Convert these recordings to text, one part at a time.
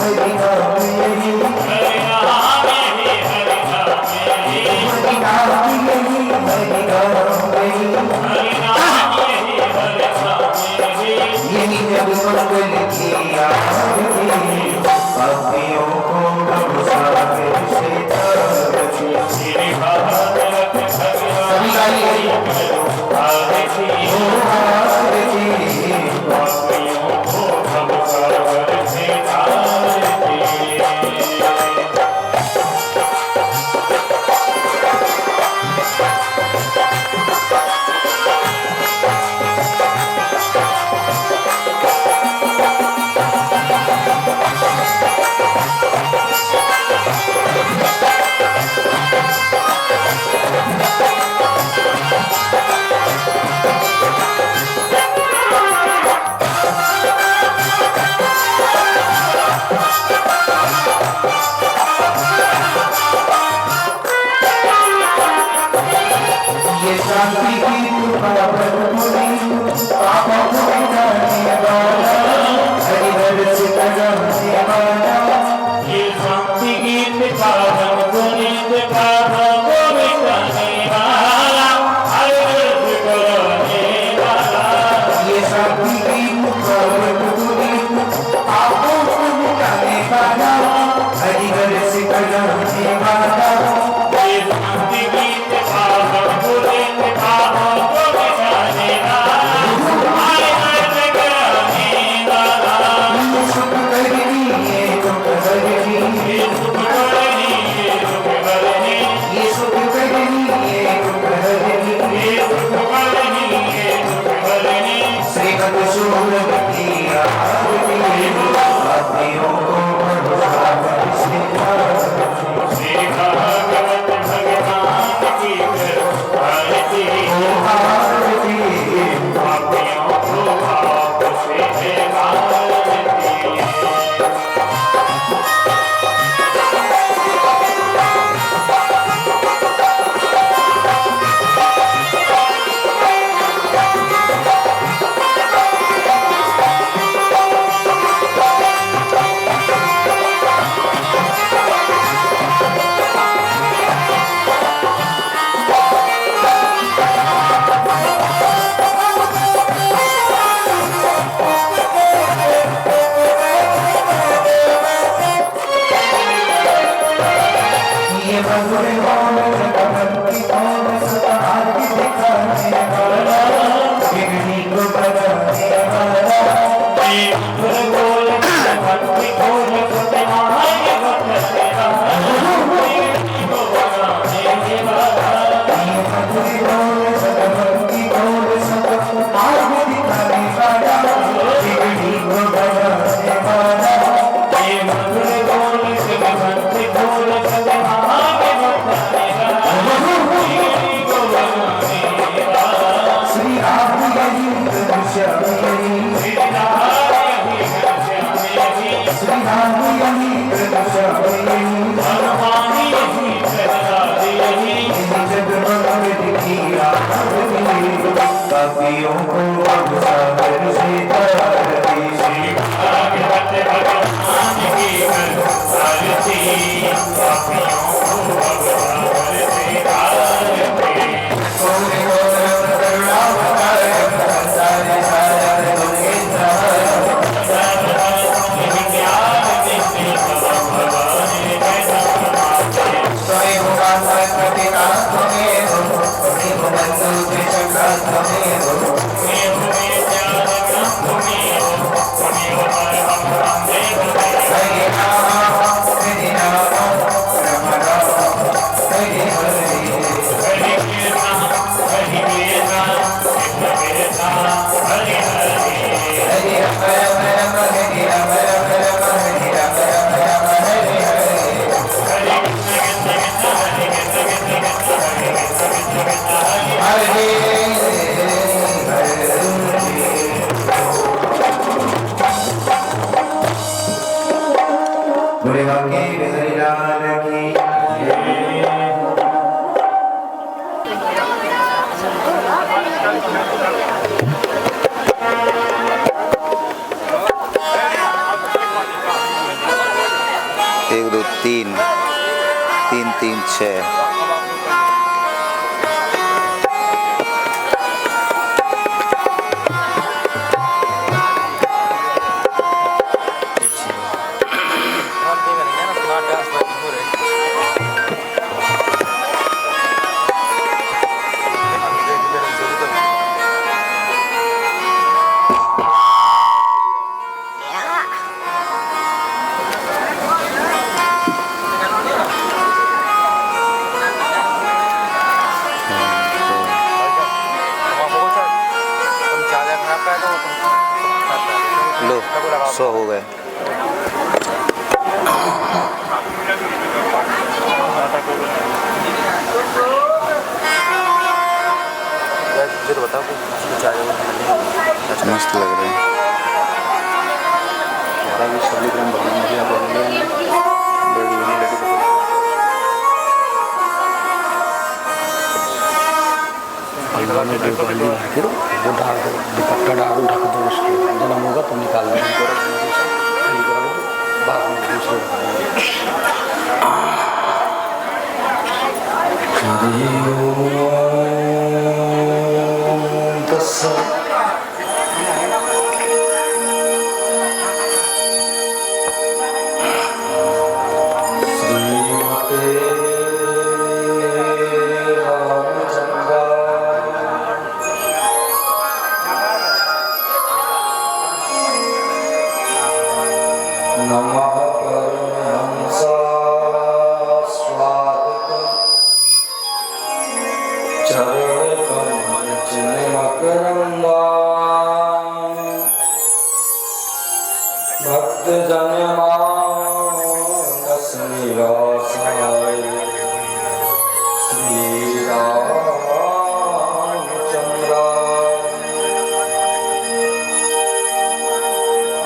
Thank you. 6। लो 100 हो गए। मस्त लग रहे हैं। वो डाल दो, दुपट्टा डाल दो, ढक दो, उसको जन्म होगा तो निकाल दो, बाद में दूसरे भक्त जनमानस निवासाय श्री रामचंद्राय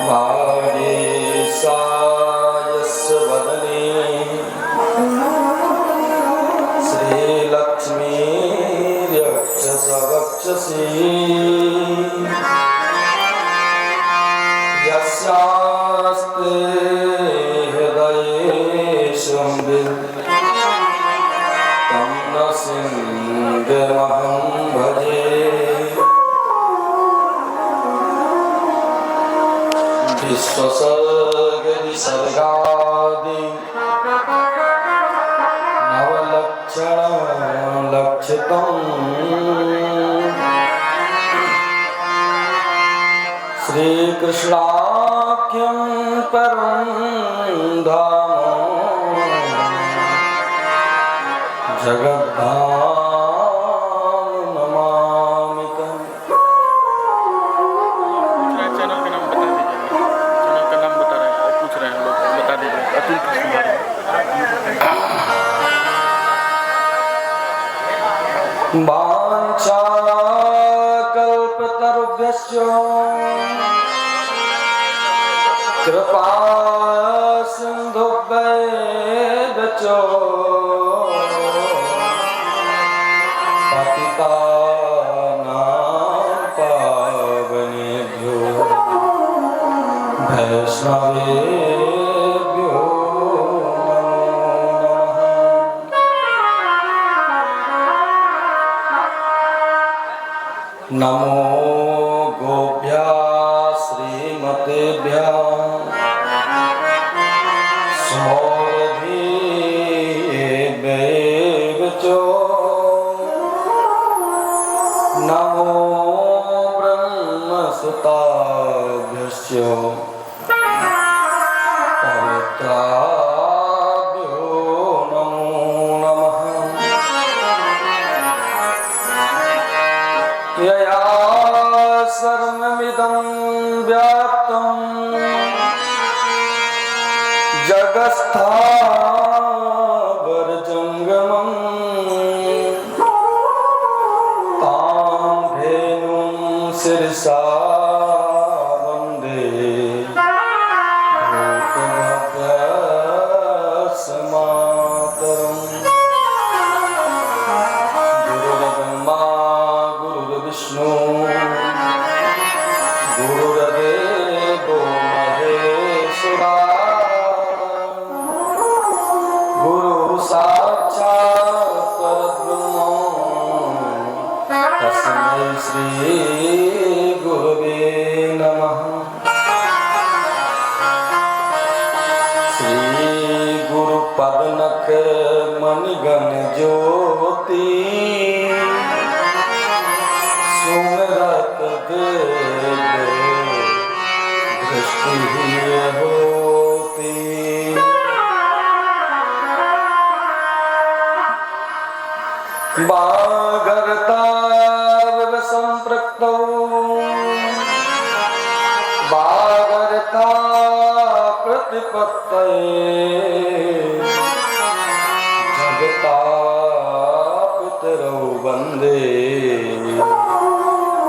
वागीशायस्य वदने श्रीलक्ष्मीर्यक्षसवक्षसि यस्यास्ते हृदये संवित् तं नृसिंहमहं भजे। विश्वसर्गविसर्गादि नवलक्षणलक्षितम् श्रीकृष्णाख्यं परं धाम जगद्धाम नमामि तम्। चैनल का नाम बता दीजिए। चैनल का नाम बता रहे हैं, पूछ रहे हैं लोग, बता दीजिए। अतुल कृष्ण वाञ्छाकल्पतरुभ्यश्च कृपा सिन्धुभ्येव च पतितानां पावनेभ्यो वैष्णवेभ्यो नमो गोभ्यः श्रीमतेभ्यः सौरभीभ्येव च नमो ब्रह्मसुताभ्यश्च पवित्राभ्यो नमो नमः। यया सर्वमिदं व्याप्तं जगत्स्थावरजङ्गमं तां धेनुं शिरसा वन्दे भूतभव्यस्मातरम्। गुरुर्ब्रह्मा गुरुर्विष्णु गुरुर्देवो महेश्वरा होती बागरता संप्रक्तौ बागरता प्रतिपत्तये जगता पितरौ वन्दे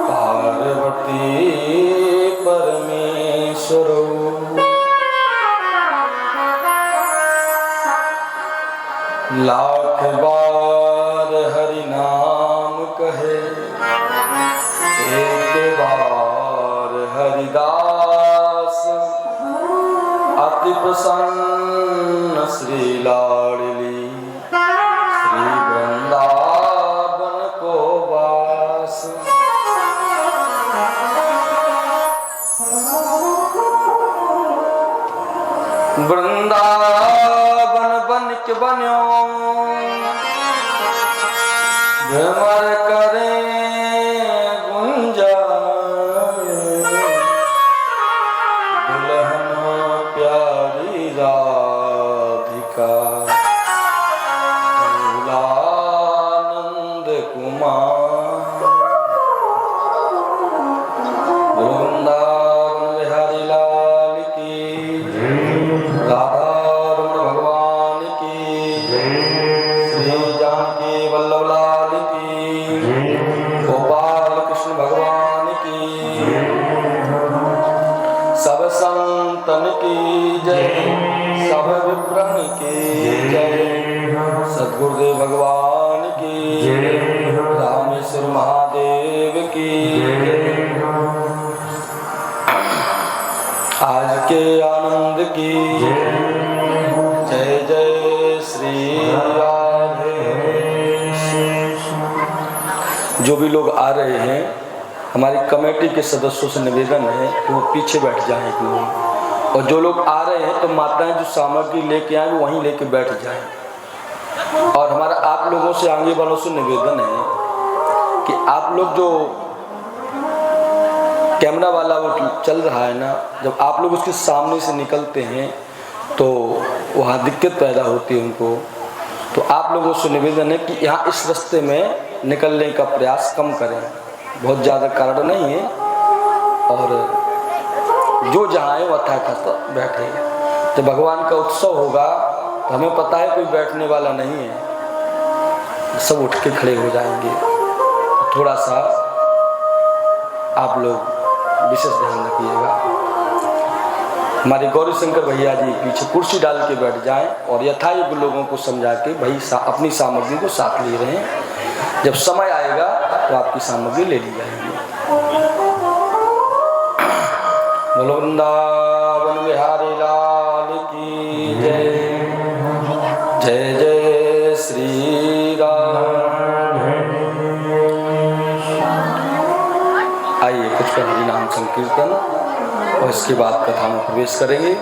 पार्वती परमेश्वरौ। लाख बार हरि नाम कहे एक बार हरिदास अति प्रसन्न श्री लाडली श्री वृंदावन को वास। वृंदावन बन के बन्यो भ्रमर करे गुंजा दुल्हन प्यारी राधिका दूलानंद कुमार। वृंदावन बिहारी लाल की राधा रमण भगवान की श्री जानकी वल्लभ लाल की गोपाल कृष्ण भगवान की सब संतन की जय सब विप्रन की जय सद्गुरुदेव भगवान की रामेश्वर महादेव की आज के आनंद की जय जय श्री राधे। जो भी लोग आ रहे हैं हमारी कमेटी के सदस्यों से निवेदन है कि वो पीछे बैठ जाएं एक लोग, और जो लोग आ रहे हैं तो माताएं जो सामग्री लेके आए वो वहीं लेके बैठ जाएं। और हमारा आप लोगों से आगे वालों से निवेदन है कि आप लोग जो कैमरा वाला वो चल रहा है ना, जब आप लोग उसके सामने से निकलते हैं तो वहाँ दिक्कत पैदा होती है उनको। तो आप लोगों से निवेदन है कि यहाँ इस रास्ते में निकलने का प्रयास कम करें, बहुत ज़्यादा कारण नहीं है, और जो जहाँ है वह था बैठे। जब भगवान का उत्सव होगा तो हमें पता है कोई बैठने वाला नहीं है, सब उठ के खड़े हो जाएंगे। थोड़ा सा आप लोग विशेष ध्यान रखिएगा। हमारे गौरी शंकर भैया जी पीछे कुर्सी डाल के बैठ जाएं और यथायोग्य लोगों को समझा के भाई अपनी सामग्री को साथ ले रहे हैं, जब समय आएगा तो आपकी सामग्री ले ली जाएगी। बोलो वृंदावन बिहारी लाल की जय जय जय श्री राम। आइए कुछ हरि नाम संकीर्तन और इसके बाद कथा में प्रवेश करेंगे।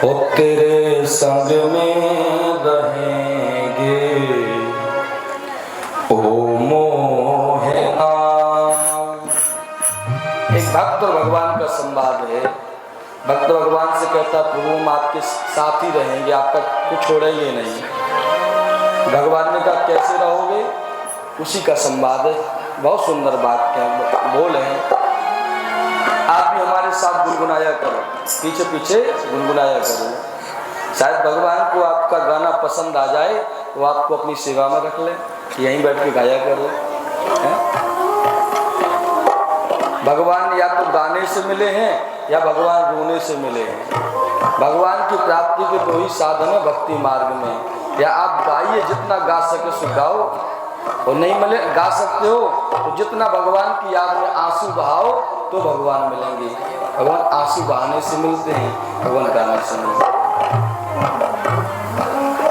ओ तेरे संग में रहेंगे ओ मोहे नाम। एक भक्त और भगवान का संवाद है। भक्त भगवान से कहता प्रभु हम आपके साथ ही रहेंगे, आपका कुछ छोड़ेंगे नहीं। भगवान ने कहा कैसे रहोगे, उसी का संवाद है। बहुत सुंदर बात क्या बोल है। आप भी हमारे साथ गुनगुनाया करो, पीछे पीछे गुनगुनाया करो। शायद भगवान को आपका गाना पसंद आ जाए तो आपको अपनी सेवा में रख ले, यहीं बैठ के गाया करो। भगवान या तो गाने से मिले हैं या भगवान रोने से मिले हैं। भगवान की प्राप्ति के दो ही साधन है भक्ति मार्ग में। या आप गाइए, जितना गा सके सो गाओ, और नहीं मिले गा सकते हो तो जितना भगवान की याद में आंसू बहाओ तो भगवान मिलेंगे। भगवान आंसू बहाने से मिलते हैं, भगवान गाने से मिलते हैं।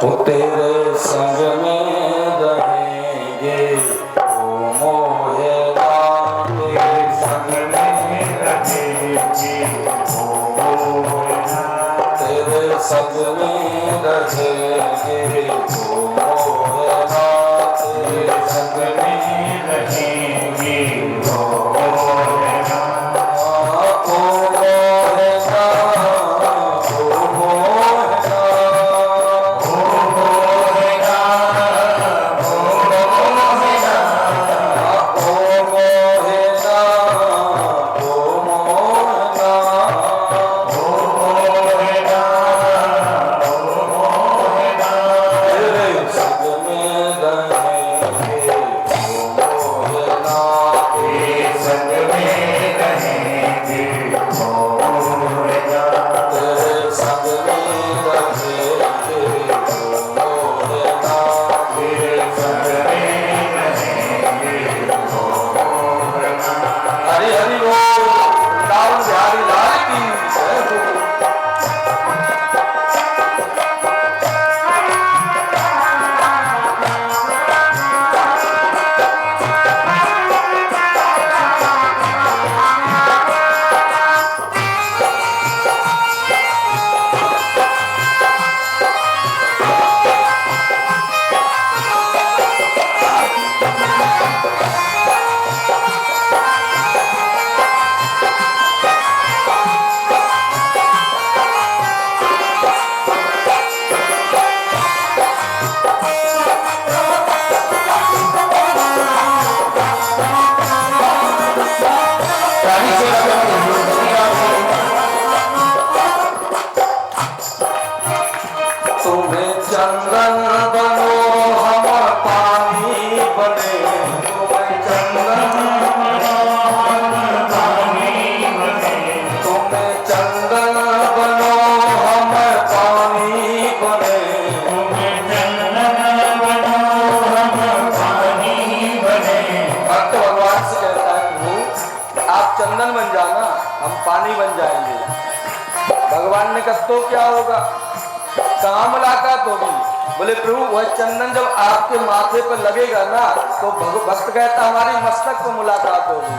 वो तेरे संग में रहेंगे ओ मोहे राम, तेरे संग में रहेंगे ओ मोहे राम, तेरे संग में रहेंगे ओ मोहे राम, तेरे संग में रहेंगे ओ मोहे राम। बन जाएंगे। भगवान ने कहा तो क्या होगा, कहाँ मुलाकात होगी? बोले प्रभु वह चंदन जब आपके माथे पर लगेगा ना तो भक्त कहता हमारी मस्तक को मुलाकात होगी।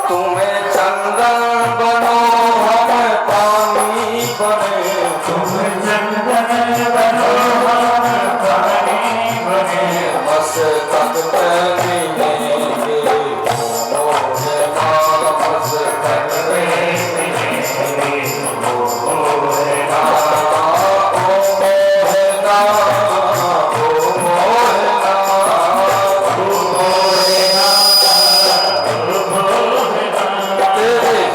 तुम्हें चंदन बनो हम पानी बने, तुम्हें चंदन बनो हम पानी बने, बस तक पे मिलेंगे बस तक पे मिलेंगे तेरे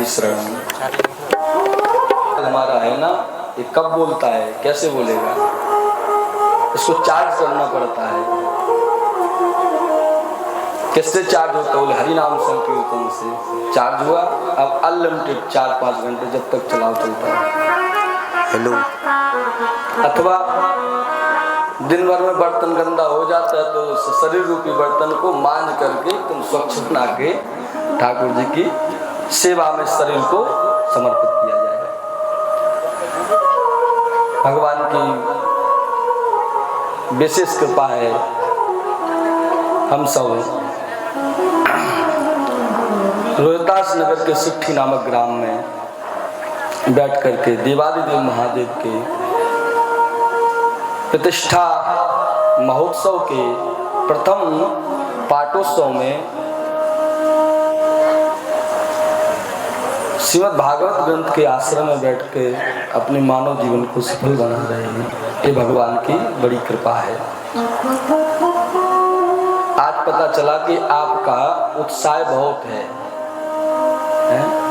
हरि शरण। हमारा है ना, ये कब बोलता है, कैसे बोलेगा, इसको चार्ज करना पड़ता है। किससे चार्ज होता है? हरि नाम संकीर्तन से चार्ज हुआ। अब अनलिमिटेड 4-5 घंटे जब तक चलाओ चलता है। हेलो। अथवा दिन भर में बर्तन गंदा हो जाता है तो शरीर रूपी बर्तन को मांज करके तुम स्वच्छ बना के ठाकुर जी की सेवा में शरीर को समर्पित किया जाएगा। भगवान की विशेष कृपा है। हम सब रोहतास नगर के सिट्ठी नामक ग्राम में बैठ करके देवादिदेव महादेव के प्रतिष्ठा महोत्सव के प्रथम पाठोत्सव में श्रीमद् भागवत ग्रंथ के आश्रम में बैठ के अपने मानव जीवन को सफल बना रहे हैं। ये भगवान की बड़ी कृपा है। आज पता चला कि आपका उत्साह बहुत है।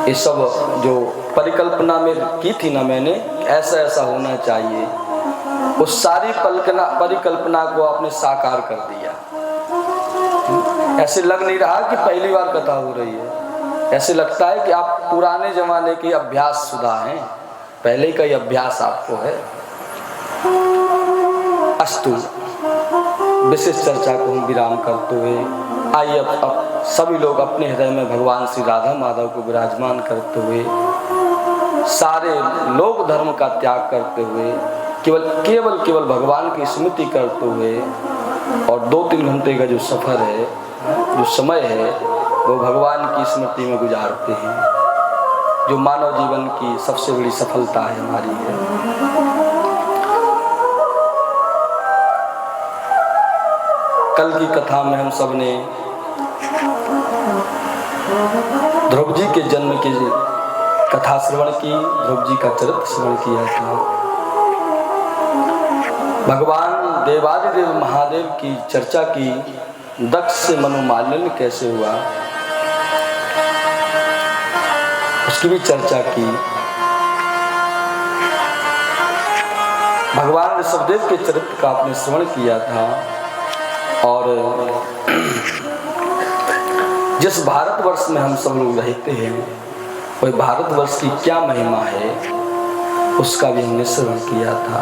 ये सब जो परिकल्पना में की थी ना मैंने, ऐसा ऐसा होना चाहिए, उस सारी परिकल्पना को आपने साकार कर दिया। ऐसे लग नहीं रहा कि पहली बार कथा हो रही है, ऐसे लगता है कि आप पुराने जमाने के अभ्यास शुदा हैं, पहले का ही अभ्यास आपको है। अस्तु, विशेष चर्चा को हम विराम करते हुए आइए अब सभी लोग अपने हृदय में भगवान श्री राधा माधव को विराजमान करते हुए, सारे लोक धर्म का त्याग करते हुए, केवल भगवान की स्मृति करते हुए, और 2-3 घंटे का जो सफर है, जो समय है, वो भगवान की स्मृति में गुजारते हैं, जो मानव जीवन की सबसे बड़ी सफलता है हमारी है। कल की कथा में हम सब ने ध्रुव जी के जन्म की कथा श्रवण की, ध्रुव जी का चरित्र श्रवण किया था। भगवान देवादिदेव महादेव की चर्चा की, दक्ष से मनोमालिन्य कैसे हुआ उसकी भी चर्चा की। भगवान ऋषभदेव के चरित्र का आपने श्रवण किया था। और जिस भारतवर्ष में हम सब लोग रहते हैं, वह भारतवर्ष की क्या महिमा है उसका भी हमने श्रवण किया था।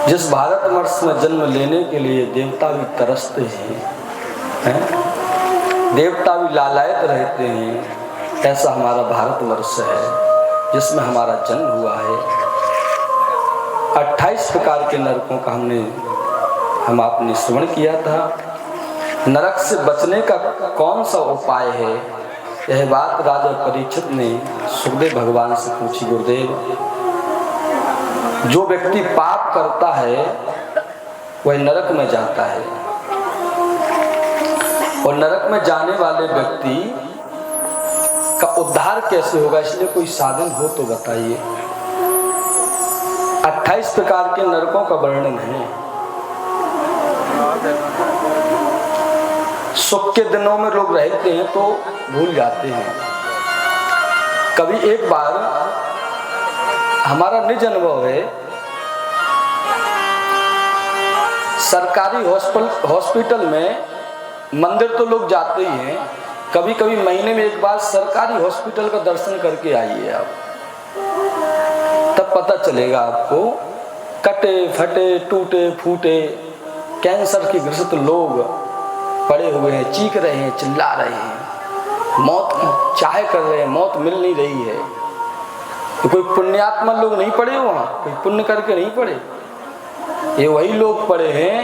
जिस भारतवर्ष में जन्म लेने के लिए देवता भी तरसते हैं, देवता भी लालायत रहते हैं, ऐसा हमारा भारतवर्ष है जिसमें हमारा जन्म हुआ है। 28 प्रकार के नरकों का हम आपने श्रवण किया था। नरक से बचने का कौन सा उपाय है, यह बात राजा परीक्षित ने सुखदेव भगवान से पूछी। गुरुदेव, जो व्यक्ति पाप करता है वह नरक में जाता है, और नरक में जाने वाले व्यक्ति का उद्धार कैसे होगा, इसलिए कोई साधन हो तो बताइए। 28 प्रकार के नरकों का वर्णन है। सुख के दिनों में लोग रहते हैं तो भूल जाते हैं। कभी एक बार हमारा निज अनुभव है, सरकारी हॉस्पिटल में, मंदिर तो लोग जाते ही हैं, कभी कभी महीने में एक बार सरकारी हॉस्पिटल का दर्शन करके आइए आप, तब पता चलेगा आपको। कटे फटे टूटे फूटे कैंसर के ग्रसित लोग पड़े हुए हैं, चीख रहे हैं, चिल्ला रहे हैं, मौत की चाह कर रहे हैं, मौत मिल नहीं रही है। तो कोई पुण्यात्मा लोग नहीं पड़े वहाँ, कोई पुण्य करके नहीं पड़े, ये वही लोग पड़े हैं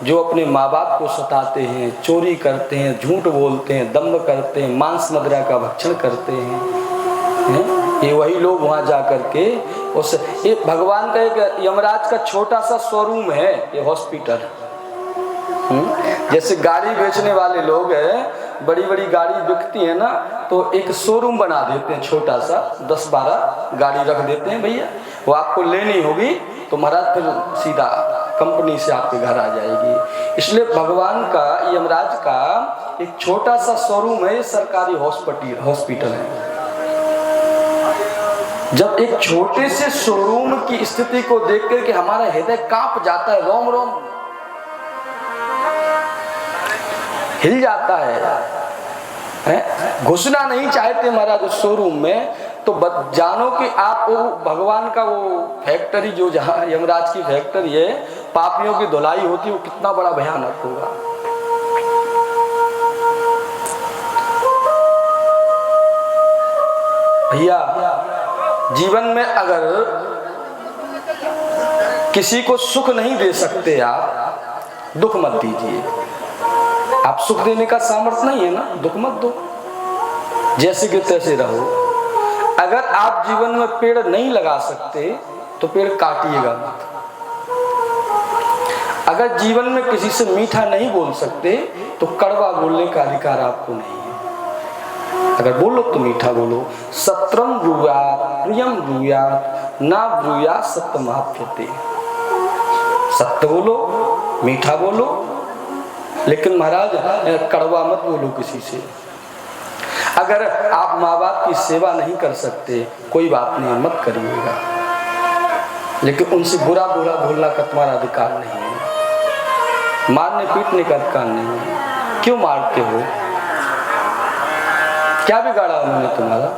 जो अपने माँ बाप को सताते हैं, चोरी करते हैं, झूठ बोलते हैं, दम्भ करते हैं, मांस मदिरा का भक्षण करते हैं। ये वही लोग वहाँ जा करके ये भगवान का एक यमराज का छोटा सा शोरूम है ये हॉस्पिटल। जैसे गाड़ी बेचने वाले लोग हैं, बड़ी बड़ी गाड़ी बिकती है ना, तो एक शोरूम बना देते हैं छोटा सा, 10-12 गाड़ी रख देते हैं, भैया वो आपको लेनी होगी तो महाराज फिर सीधा कंपनी से आपके घर आ जाएगी। इसलिए भगवान का, यमराज का एक छोटा सा शोरूम है, सरकारी हॉस्पिटल है। जब एक छोटे से शोरूम की स्थिति को देख कर के हमारा हृदय कांप जाता है, रोम रोम हिल जाता है? घुसना नहीं चाहते महाराज उस शोरूम में, तो जानो कि आप वो भगवान का वो फैक्ट्री जो जहाँ यमराज की फैक्ट्री है, पापियों की धुलाई होती है, वो कितना बड़ा भयानक होगा। भैया जीवन में अगर किसी को सुख नहीं दे सकते आप, दुख मत दीजिए। आप सुख देने का सामर्थ्य नहीं है ना, दुख मत दो, जैसे कि तैसे रहो। अगर आप जीवन में पेड़ नहीं लगा सकते तो पेड़ काटिएगा मत। अगर जीवन में किसी से मीठा नहीं बोल सकते तो कड़वा बोलने का अधिकार आपको नहीं है। अगर बोलो तो मीठा बोलो। सत्रम ब्रूयात् प्रियम ब्रूयात् ना ब्रूयात् सत्यमाप्यते। सत्य बोलो, मीठा बोलो, लेकिन महाराज कड़वा मत बोलो किसी से। अगर आप माँ बाप की सेवा नहीं कर सकते, कोई बात नहीं, मत करिएगा, लेकिन उनसे बुरा बुरा बोलना का तुम्हारा अधिकार नहीं है। मारने पीटने का अधिकार नहीं है। क्यों मारते हो? क्या बिगाड़ा उन्होंने तुम्हारा?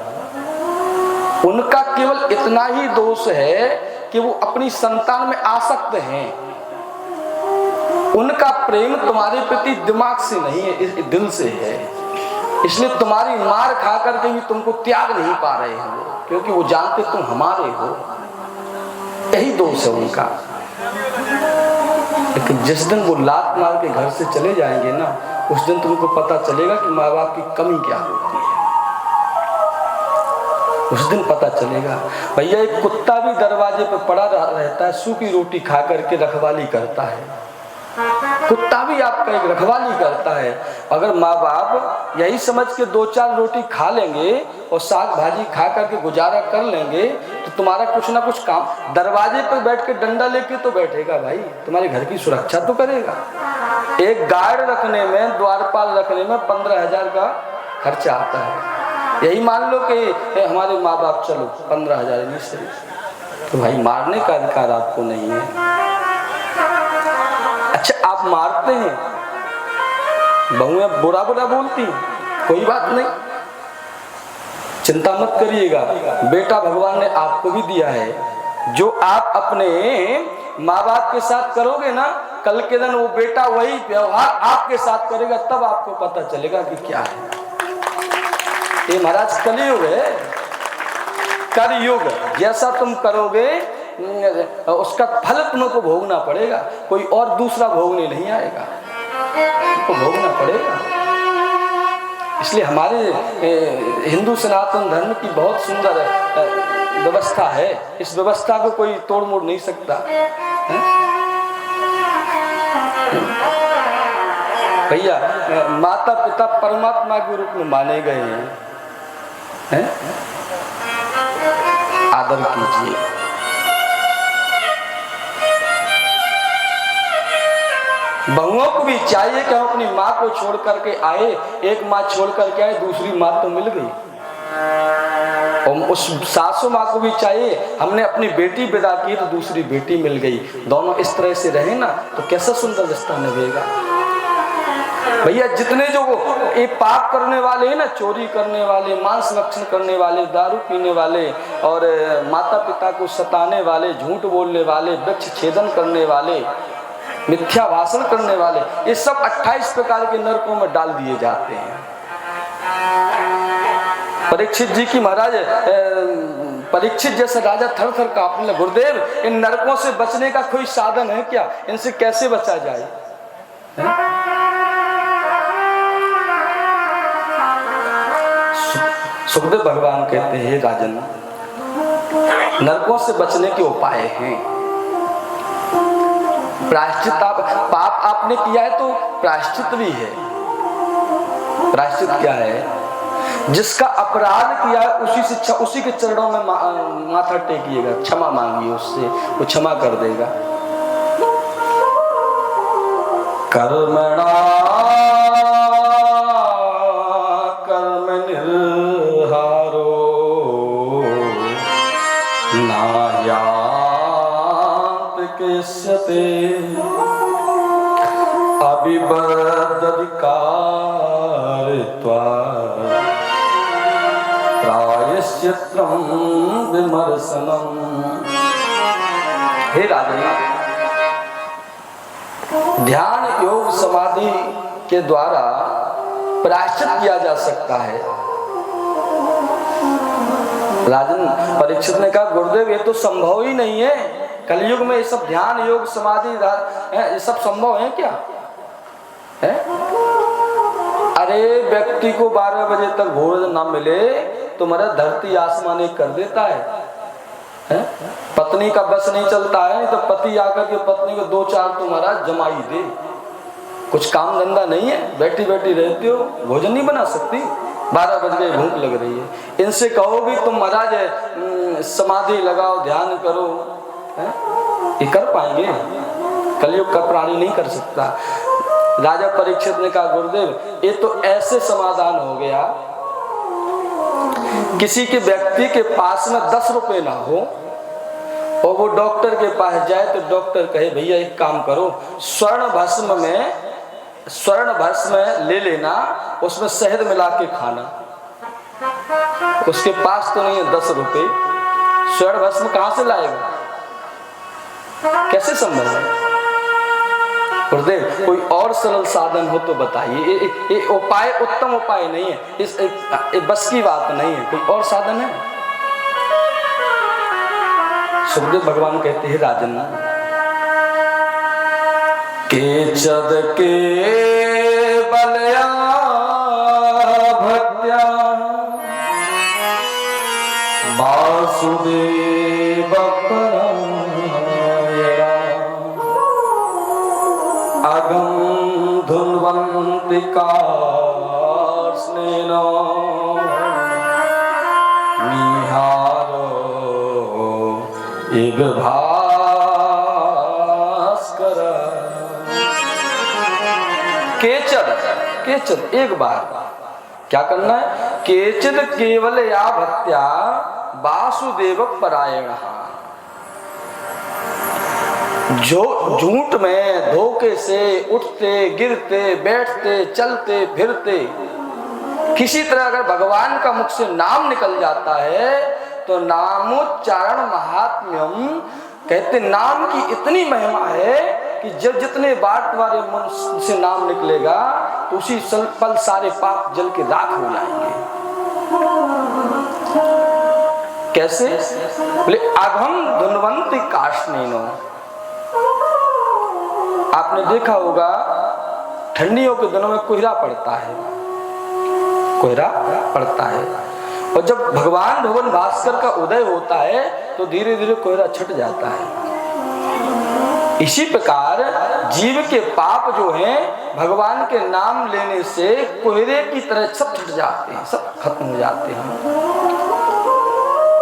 उनका केवल इतना ही दोष है कि वो अपनी संतान में आसक्त हैं। उनका प्रेम तुम्हारे प्रति दिमाग से नहीं है, दिल से है। इसलिए तुम्हारी मार खा करके भी तुमको त्याग नहीं पा रहे हैं, क्योंकि वो जानते तुम हमारे हो। यही दोष है उनका। लेकिन जिस दिन वो लात मार के घर से चले जाएंगे ना, उस दिन तुमको पता चलेगा कि माँ बाप की कमी क्या होती है। उस दिन पता चलेगा। भैया एक कुत्ता भी दरवाजे पर पड़ा रहता है, सूखी रोटी खा करके रखवाली करता है। कुत्ता भी आपका एक रखवाली करता है। अगर माँ बाप यही समझ के 2-4 रोटी खा लेंगे और साग भाजी खा करके गुजारा कर लेंगे, तो तुम्हारा कुछ ना कुछ काम, दरवाजे पर बैठ के डंडा लेके तो बैठेगा भाई, तुम्हारे घर की सुरक्षा तो करेगा। एक गार्ड रखने में, द्वारपाल रखने में 15,000 का खर्चा आता है। यही मान लो कि हमारे माँ बाप चलो 15,000 नहीं सही, तो भाई मारने का अधिकार आपको नहीं है। अच्छा आप मारते हैं, बहुएं बुरा बुरा बात बोलती, कोई बात नहीं, चिंता मत करिएगा। बेटा भगवान ने आपको भी दिया है। जो आप अपने माँ बाप के साथ करोगे ना, कल के दिन वो बेटा वही व्यवहार आपके साथ करेगा, तब आपको पता चलेगा कि क्या है। ये महाराज कलयुग है, कलयुग। जैसा तुम करोगे उसका फल तुमको भोगना पड़ेगा, कोई और दूसरा भोगने नहीं आएगा, तुमको भोगना पड़ेगा। इसलिए हमारे हिंदू सनातन धर्म की बहुत सुंदर व्यवस्था है। इस व्यवस्था को कोई तोड़ मोड़ नहीं सकता है? भैया माता पिता परमात्मा के रूप में माने गए हैं, आदर कीजिए। बहुओं को भी चाहिए कि हम अपनी माँ को छोड़ करके आए। एक माँ छोड़ करके आए, दूसरी माँ तो मिल गई, और उस सासू माँ को भी चाहिए, हमने अपनी बेटी विदा की तो दूसरी बेटी मिल गई। दोनों इस तरह से रहे ना, तो कैसा सुंदर रिश्ता निभेगा। भैया जितने जो ये पाप करने वाले हैं ना, चोरी करने वाले, मांस भक्षण करने वाले, दारू पीने वाले, और माता पिता को सताने वाले, झूठ बोलने वाले, वृक्ष छेदन करने वाले, मिथ्या भाषण करने वाले, ये सब 28 प्रकार के नरकों में डाल दिए जाते हैं। परीक्षित जी की महाराज, परीक्षित जैसे राजा थर थर कांपने लगे, गुरुदेव इन नरकों से बचने का कोई साधन है क्या? इनसे कैसे बचा जाए? सुखदेव भगवान कहते हैं, राजन नरकों से बचने के उपाय हैं। प्रायश्चित, पाप आपने किया है तो प्रायश्चित भी है। प्रायश्चित क्या है? जिसका अपराध किया है उसी के चरणों में माथा टेकिएगा, क्षमा मांगिए उससे, वो क्षमा कर देगा। कर्मणा कर्म निर्हारो केश्यते अविबद्धविकारित्वा प्रायश्चित्रं विमर्शनम्। हे राजन, ध्यान योग समाधि के द्वारा प्रायश्चित किया जा सकता है। राजन परीक्षित ने कहा गुरुदेव ये तो संभव ही नहीं है, कलयुग में ये सब ध्यान योग समाधि ये सब संभव है क्या है? अरे व्यक्ति को 12 बजे तक भोजन ना मिले तो मेरा धरती आसमान एक कर देता है? पत्नी का बस नहीं चलता है तो पति आकर के पत्नी को 2-4 तुम्हारा जमाई दे। कुछ काम धंधा नहीं है, बैठी बैठी रहती हो, भोजन नहीं बना सकती, 12 बज गए भूख लग रही है। इनसे कहो भी तुम महाराज समाधि लगाओ ध्यान करो, ये कर पाएंगे? कलयुग का प्राणी नहीं कर सकता। राजा परीक्षित ने कहा गुरुदेव ये तो ऐसे समाधान हो गया, किसी के व्यक्ति के पास में 10 रुपए ना हो और वो डॉक्टर के पास जाए तो डॉक्टर कहे भैया एक काम करो, स्वर्ण भस्म ले लेना, उसमें शहद मिला के खाना। उसके पास तो नहीं है 10 रुपए, स्वर्ण भस्म कहां से लाएगा? कैसे संभव है? गुरुदेव कोई और सरल साधन हो तो बताइए। ये उपाय उत्तम उपाय नहीं है, इस बस की बात नहीं है, कोई और साधन है? सुखदेव भगवान कहते हैं राजन केचद के बलया भक्त्या वासुदेव परायणा अगम धुन्वन्ति कार्ष्णेन निहारो इव भास्कर। केचद एक बार क्या करना है? केचद केवल या भक्त्या वासुदेव परायण। जो झूठ में धोखे से उठते गिरते बैठते चलते फिरते किसी तरह अगर भगवान का मुख से नाम निकल जाता है तो नामोच्चारण महात्म्यम कहते नाम की इतनी महिमा है कि जब जितने बार तुम्हारे मन से नाम निकलेगा तो उसी पल सारे पाप जल के राख हो जाएंगे। कैसे? बोले अघम धुन्वन्ति कार्ष्णेनो। आपने देखा होगा ठंडियों के दिनों में कोहरा पड़ता है और जब भगवान भगवान भास्कर का उदय होता है तो धीरे धीरे कोहरा छट जाता है। इसी प्रकार जीव के पाप जो हैं भगवान के नाम लेने से कोहरे की तरह सब छट जाते हैं, सब खत्म हो जाते हैं।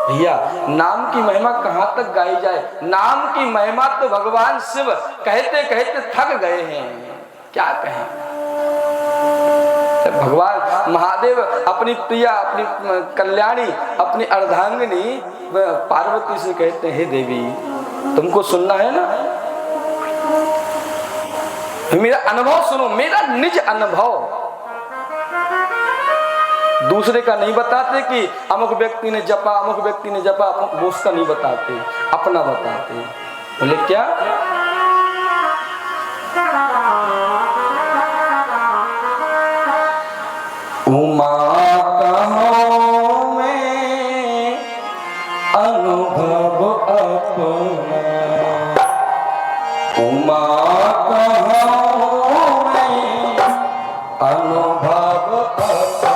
भैया नाम की महिमा कहां तक गाई जाए? नाम की महिमा तो भगवान शिव कहते कहते थक गए हैं, क्या कहें। भगवान महादेव अपनी प्रिया अपनी कल्याणी अपनी अर्धांगिनी पार्वती से कहते हैं हे देवी तुमको सुनना है ना, मेरा अनुभव सुनो, मेरा निज अनुभव। दूसरे का नहीं बताते कि अमुक व्यक्ति ने जपा अमुक व्यक्ति ने जपा, वो उसका नहीं बताते, अपना बताते। बोले क्या? उमा कहो में अनुभव अपना, उमा कहो में अनुभव अपना,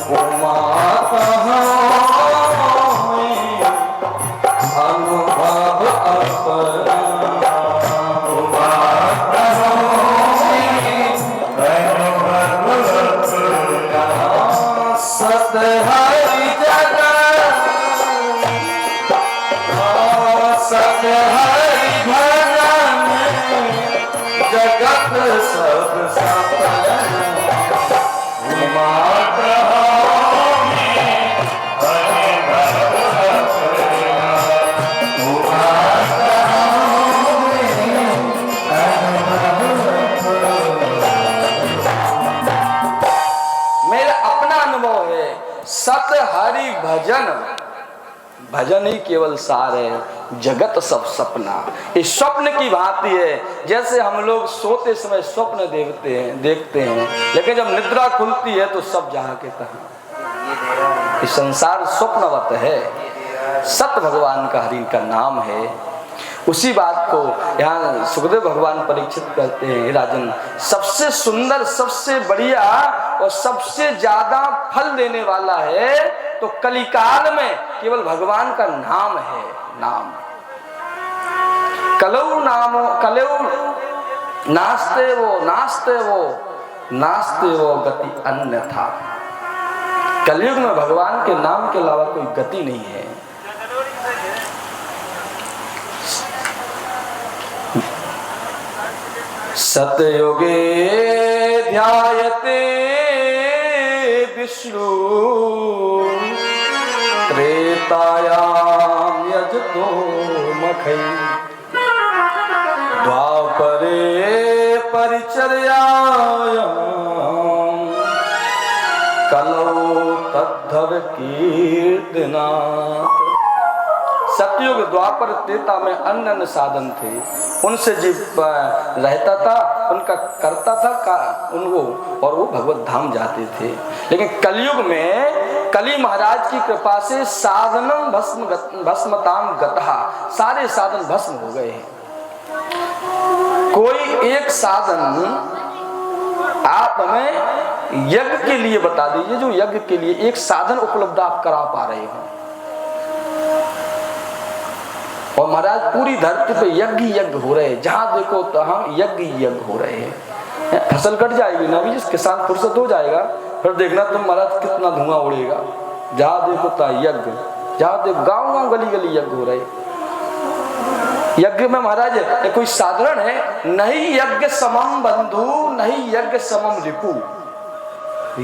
उमा कहो में अनुभव अपना, उमा कहो में अनुभव अपना। सत हरि जगत सत हरि भजन जगत सब सफल। भजन भजन ही केवल सार है, जगत सब सपना। इस स्वप्न की भांति है, जैसे हम लोग सोते समय स्वप्न देखते हैं, लेकिन जब निद्रा खुलती है तो सब जहां के तहां। इस संसार स्वप्नवत है, सत भगवान का हरि का नाम है। उसी बात को यहाँ सुखदेव भगवान परीक्षित करते हैं, राजन सबसे सुंदर, सबसे बढ़िया और सबसे ज्यादा फल देने वाला है तो कलिकाल में केवल भगवान का नाम है। नाम कलौ नामो कलौ नास्ते वो गति अन्यथा। कलयुग में भगवान के नाम के अलावा कोई गति नहीं है। सतयुगे ध्यायते विष्णु त्रेतायाम यजतो मखै द्वापरे परिचर्यायाम कलौ तद्धव कीर्तनात्। सतयुग द्वापर त्रेता में अन्य अन्य साधन थे, उनसे जीव रहता था, उनका करता था उनको, और वो भगवत धाम जाते थे। लेकिन कलयुग में कली महाराज की कृपा से साधनम भस्मताम गतः, सारे साधन भस्म हो गए हैं। कोई एक साधन आप हमें यज्ञ के लिए बता दीजिए, जो यज्ञ के लिए एक साधन उपलब्ध आप करा पा रहे हो। और महाराज पूरी धरती पे यज्ञ हो रहे हैं, जहां देखो तो हम यज्ञ हो रहे हैं। फसल कट जाएगी ना, अभी जिस किसान फुर्सत हो जाएगा, फिर देखना तुम महाराज कितना धुआं उड़ेगा। जहां देखो तो यज्ञ, जहां देखो गांव गली गली यज्ञ हो रहे। यज्ञ में महाराज कोई साधारण है नहीं, यज्ञ समम बंधु नहीं, यज्ञ समम रिपु।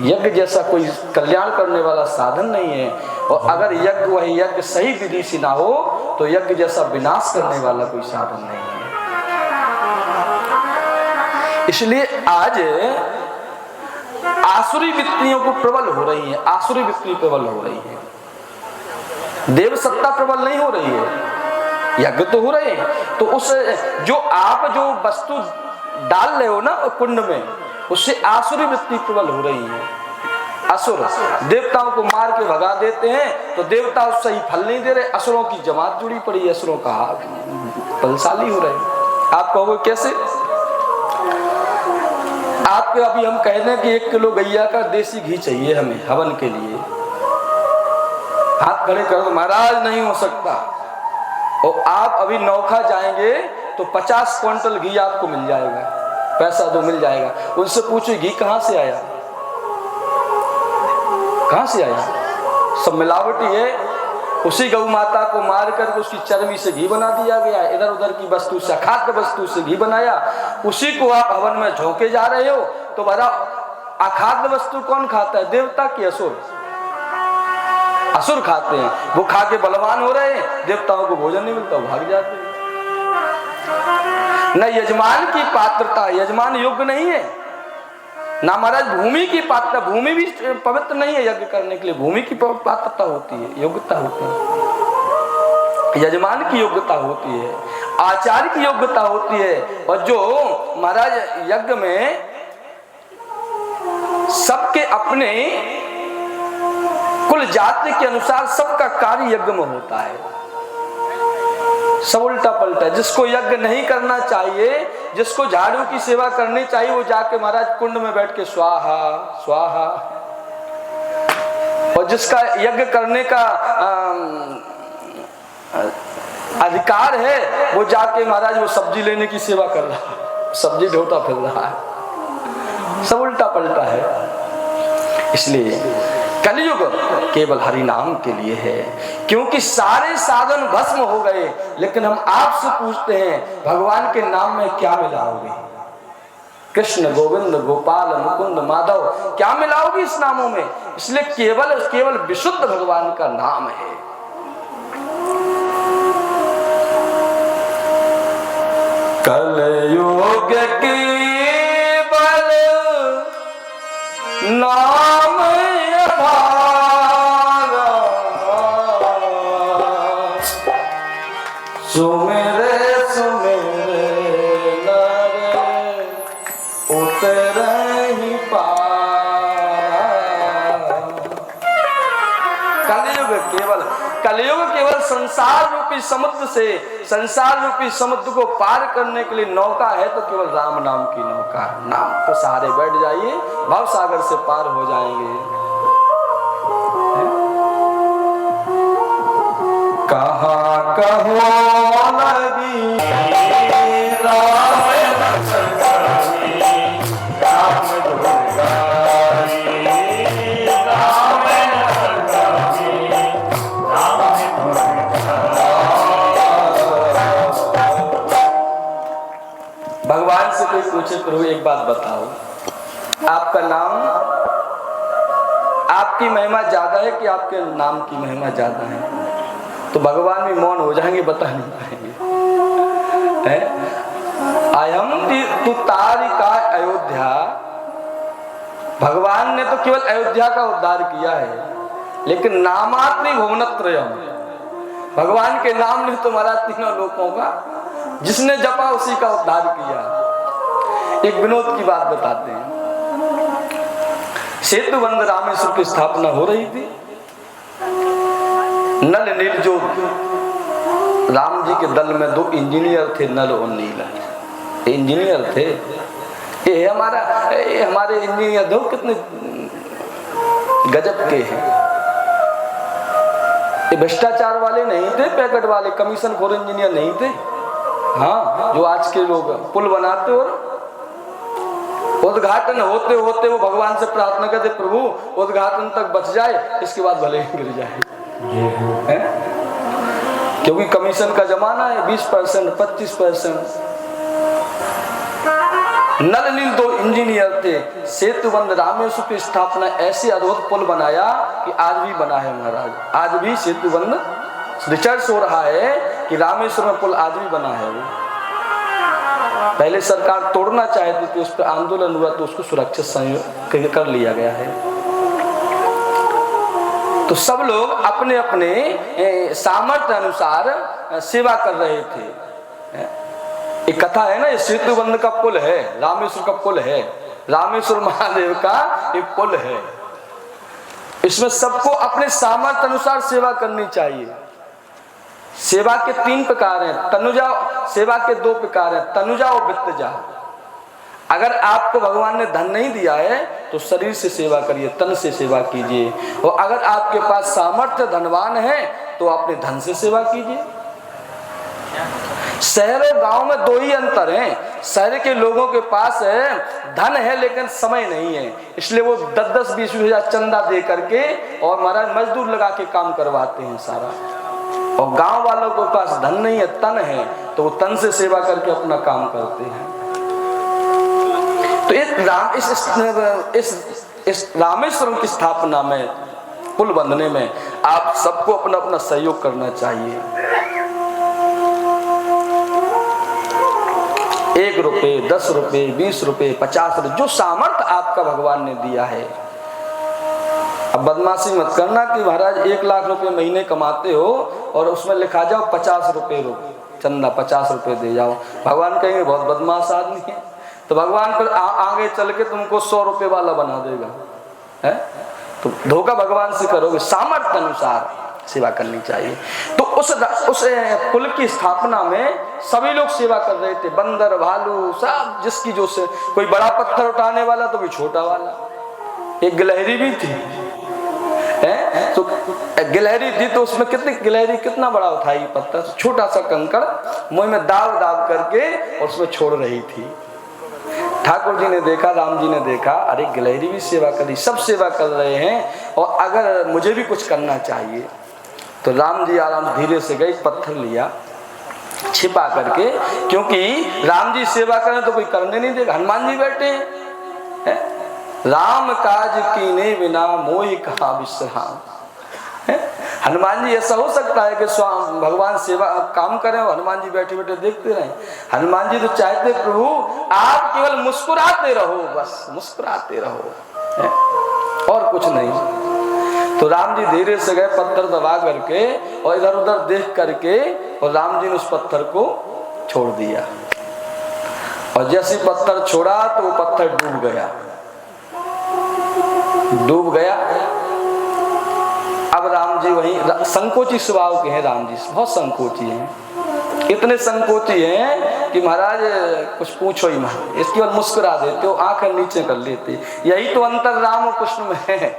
यज्ञ जैसा कोई कल्याण करने वाला साधन नहीं है, और अगर यज्ञ वही यज्ञ सही विधि से ना हो तो यज्ञ जैसा विनाश करने वाला कोई साधन नहीं है। इसलिए आज आसुरी वृत्तियों को प्रबल हो रही है, आसुरी वृत्ति प्रबल हो रही है, देव सत्ता प्रबल नहीं हो रही है। यज्ञ तो हो रहे हैं, तो उस जो आप जो वस्तु डाल रहे हो ना कुंड में, उससे आसुरी वृत्ति प्रबल हो रही है। असुर देवताओं को मार के भगा देते हैं तो देवता उससे ही फल नहीं दे रहे, असुरों की जमात जुड़ी पड़ी, असुरों का बलशाली हो रहे। आप कहोगे कैसे? आपके अभी हम कह दें कि 1 किलो गैया का देसी घी चाहिए हमें हवन के लिए, हाथ खड़े करो, महाराज नहीं हो सकता। और आप अभी नौखा जाएंगे तो 50 क्विंटल घी आपको मिल जाएगा, पैसा तो मिल जाएगा। उनसे पूछो घी कहां से आया, कहां से आया? सब मिलावटी है। उसी गौ माता को मार करके उसकी चर्बी से घी बना दिया गया, इधर उधर की वस्तु से, अखाद्य वस्तु से घी बनाया, उसी को आप हवन में झोंके जा रहे हो। तो बड़ा अखाद्य वस्तु कौन खाता है? देवता की असुर, असुर खाते हैं। वो खा के बलवान हो रहे हैं, देवताओं को भोजन नहीं मिलता, भाग जाते हैं। न यजमान की पात्रता, यजमान योग्य नहीं है, ना महाराज भूमि की पात्रता, भूमि भी पवित्र नहीं है यज्ञ करने के लिए। भूमि की पात्रता होती है, योग्यता होती है, यजमान की योग्यता होती है, आचार्य की योग्यता होती है। और जो महाराज यज्ञ में सबके अपने कुल जाति के अनुसार सबका कार्य यज्ञ में होता है, सब उल्टा पलटा। जिसको यज्ञ नहीं करना चाहिए, जिसको झाड़ू की सेवा करनी चाहिए, वो जाके महाराज कुंड में बैठ के स्वाहा स्वाहा। और जिसका यज्ञ करने का अधिकार है, वो जाके महाराज वो सब्जी लेने की सेवा कर रहा है, सब्जी ढोता फिर रहा है, सब उल्टा पलटा है। इसलिए कलयुग केवल हरि नाम के लिए है, क्योंकि सारे साधन भस्म हो गए। लेकिन हम आपसे पूछते हैं, भगवान के नाम में क्या मिलाओगे? कृष्ण, गोविंद, गोपाल, मुकुंद, माधव, क्या मिलाओगे इस नामों में? इसलिए केवल केवल विशुद्ध भगवान का नाम है। कलयुग केवल नाम कलयुग केवल संसार रूपी समुद्र से, संसार रूपी समुद्र को पार करने के लिए नौका है तो केवल राम नाम की नौका। नाम के सहारे बैठ जाइए, भव सागर से पार हो जाएंगे। कहाँ कहो लगी भगवान से कोई पूछे प्रभु एक बात बताओ, आपका नाम, आपकी महिमा ज्यादा है कि आपके नाम की महिमा ज्यादा है? तो भगवान भी मौन हो जाएंगे, बता नहीं पाएंगे। अयम तू तारिका अयोध्या, भगवान ने तो केवल अयोध्या का उद्धार किया है, लेकिन नामात्रि भुवनत्रयम, भगवान के नाम ने तुम्हारा तीनों लोकों का जिसने जपा उसी का उद्धार किया। एक विनोद की बात बताते हैं। सेतुबंध रामेश्वर की स्थापना हो रही थी। नल नील, जो राम जी के दल में दो इंजीनियर थे, नल और नील इंजीनियर थे। ये हमारे इंजीनियर दो कितने गजब के हैं। ये भ्रष्टाचार वाले नहीं थे, पैकेट वाले कमीशन खोर इंजीनियर नहीं थे। हाँ, जो आज के लोग पुल बनाते और उद्घाटन होते होते वो भगवान से प्रार्थना करते, प्रभु उद्घाटन तक बच जाए, इसके बाद भले ही गिर जाए। क्योंकि कमीशन का जमाना है, 20%, 25%। नल नील दो इंजीनियर थे। सेतुबंध रामेश्वर की स्थापना ऐसे अद्भुत पुल बनाया कि आज भी बना है महाराज। आज भी सेतुबंध रिसर्च हो रहा है कि रामेश्वर में पुल आज भी बना है। वो पहले सरकार तोड़ना चाहती थी, उस पर आंदोलन हुआ तो उसको सुरक्षित कर लिया गया है। तो सब लोग अपने अपने सामर्थ्य अनुसार सेवा कर रहे थे। एक कथा है ना, ये सेतुबंध का पुल है, रामेश्वर का पुल है, रामेश्वर महादेव का एक पुल है। इसमें सबको अपने सामर्थ्य अनुसार सेवा करनी चाहिए। सेवा के 3 प्रकार हैं, तनुजा, सेवा के 2 प्रकार हैं, तनुजा और वित्तजा। अगर आपको भगवान ने धन नहीं दिया है तो शरीर से सेवा करिए, तन से सेवा कीजिए। और अगर आपके पास सामर्थ्य धनवान है तो अपने धन से सेवा कीजिए। शहर और गांव में 2 ही अंतर हैं। शहर के लोगों के पास है धन है लेकिन समय नहीं है, इसलिए वो 10-10, 20 हजार चंदा दे करके और महाराज मजदूर लगा के काम करवाते हैं सारा। और गांव वालों के पास धन नहीं है, तन है, तो वो तन से सेवा करके अपना काम करते हैं। तो इस रामेश्वरम की स्थापना में, पुल बंधने में आप सबको अपना अपना सहयोग करना चाहिए। 1 रुपये, 10 रुपये, 20 रुपये, 50 रुपये, जो सामर्थ्य आपका भगवान ने दिया है। अब बदमाशी मत करना कि महाराज 1 लाख रुपए महीने कमाते हो और उसमें लिखा जाओ 50 रुपये चंदा, 50 रुपये दे जाओ। भगवान कहेंगे बहुत बदमाश आदमी है, तो भगवान फिर आगे चल के तुमको 100 रुपये वाला बना देगा। है तो धोखा भगवान से करोगे। सामर्थ्य अनुसार सेवा करनी चाहिए। तो उस पुल की स्थापना में सभी लोग सेवा कर रहे थे, बंदर, भालू, सब, जिसकी जो से कोई बड़ा पत्थर उठाने वाला तो कोई छोटा वाला। एक गिलहरी भी थी, तो गिलहरी थी तो उसमें गिलहरी कितना बड़ा उठाई पत्थर, छोटा सा कंकड़ मुंह में दाब दाब करके और उसमें छोड़ रही थी। ठाकुर जी ने देखा, राम जी ने देखा, अरे गिलहरी भी सेवा कर रही, सब सेवा कर रहे हैं और अगर मुझे भी कुछ करना चाहिए। तो राम जी आराम धीरे से गए, पत्थर लिया छिपा करके, क्योंकि राम जी सेवा करें तो कोई करने नहीं देगा। हनुमान जी बैठे हैं, राम काज कीने बिना मोहि कहाँ विश्राम। हनुमान जी, ऐसा हो सकता है कि स्वामी भगवान सेवा काम करें और हनुमान जी बैठे बैठे देखते रहें? हनुमान जी तो चाहते प्रभु आप केवल मुस्कुराते रहो, बस मुस्कुराते रहो और कुछ नहीं। तो राम जी धीरे से गए, पत्थर दबा करके और इधर उधर देख करके, और राम जी ने उस पत्थर को छोड़ दिया। और जैसे पत्थर छोड़ा तो वो पत्थर डूब गया। अब राम जी वहीं संकोची स्वभाव के हैं राम जी, बहुत संकोची हैं, इतने संकोची हैं कि महाराज कुछ पूछो ही मत। इसकी ओर मुस्कुरा देते हो, आंखें नीचे कर लेते। यही तो अंतर राम और कृष्ण में है।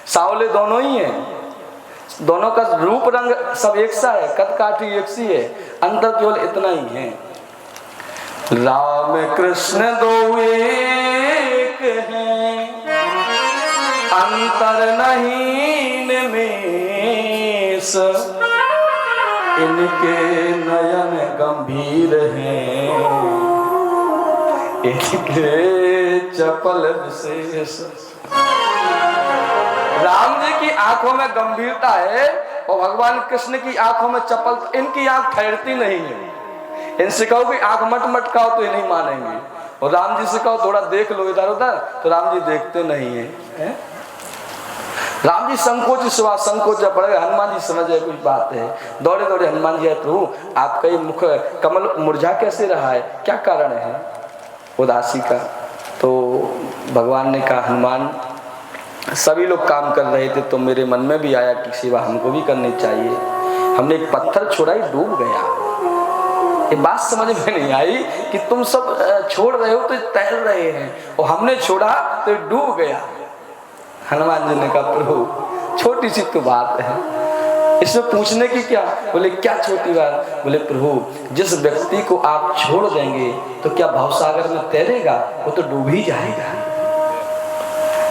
सावले दोनों ही हैं, दोनों का रूप रंग सब एक सा है, कद काठी एक सी है, अंतर केवल इतना ही है। राम कृष्ण दो एक हैं, अंतर नहीं निमेष, इनके नयन गंभीर हैं, इनके चपल विशेष। राम जी की आंखों में गंभीरता है और भगवान कृष्ण की आंखों में चपल। इनकी आंख ठहरती नहीं है। इनसे कहो कि आंख मट मटकाओ तो ये नहीं मानेंगे, और राम जी से कहो थोड़ा देख लो इधर उधर, तो राम जी देखते नहीं है। राम जी संकोच स्वभाव, संकोच पड़ गए। हनुमान जी समझ गए कुछ बात है, दौड़े दौड़े हनुमान जी, प्रभु आपका ये मुख कमल मुरझा कैसे रहा है, क्या कारण है उदासी का? तो भगवान ने कहा, हनुमान सभी लोग काम कर रहे थे तो मेरे मन में भी आया कि सेवा हमको भी करनी चाहिए। हमने एक पत्थर छोड़ा ही डूब गया। ये बात समझ में नहीं आई कि तुम सब छोड़ रहे हो तो तैर रहे हैं, और हमने छोड़ा तो डूब गया। हनुमान जी ने कहा, प्रभु छोटी सी तो बात है, इसमें पूछने की क्या? बोले क्या छोटी बात? बोले प्रभु जिस व्यक्ति को आप छोड़ देंगे तो क्या भवसागर में तैरेगा? वो तो डूब ही जाएगा।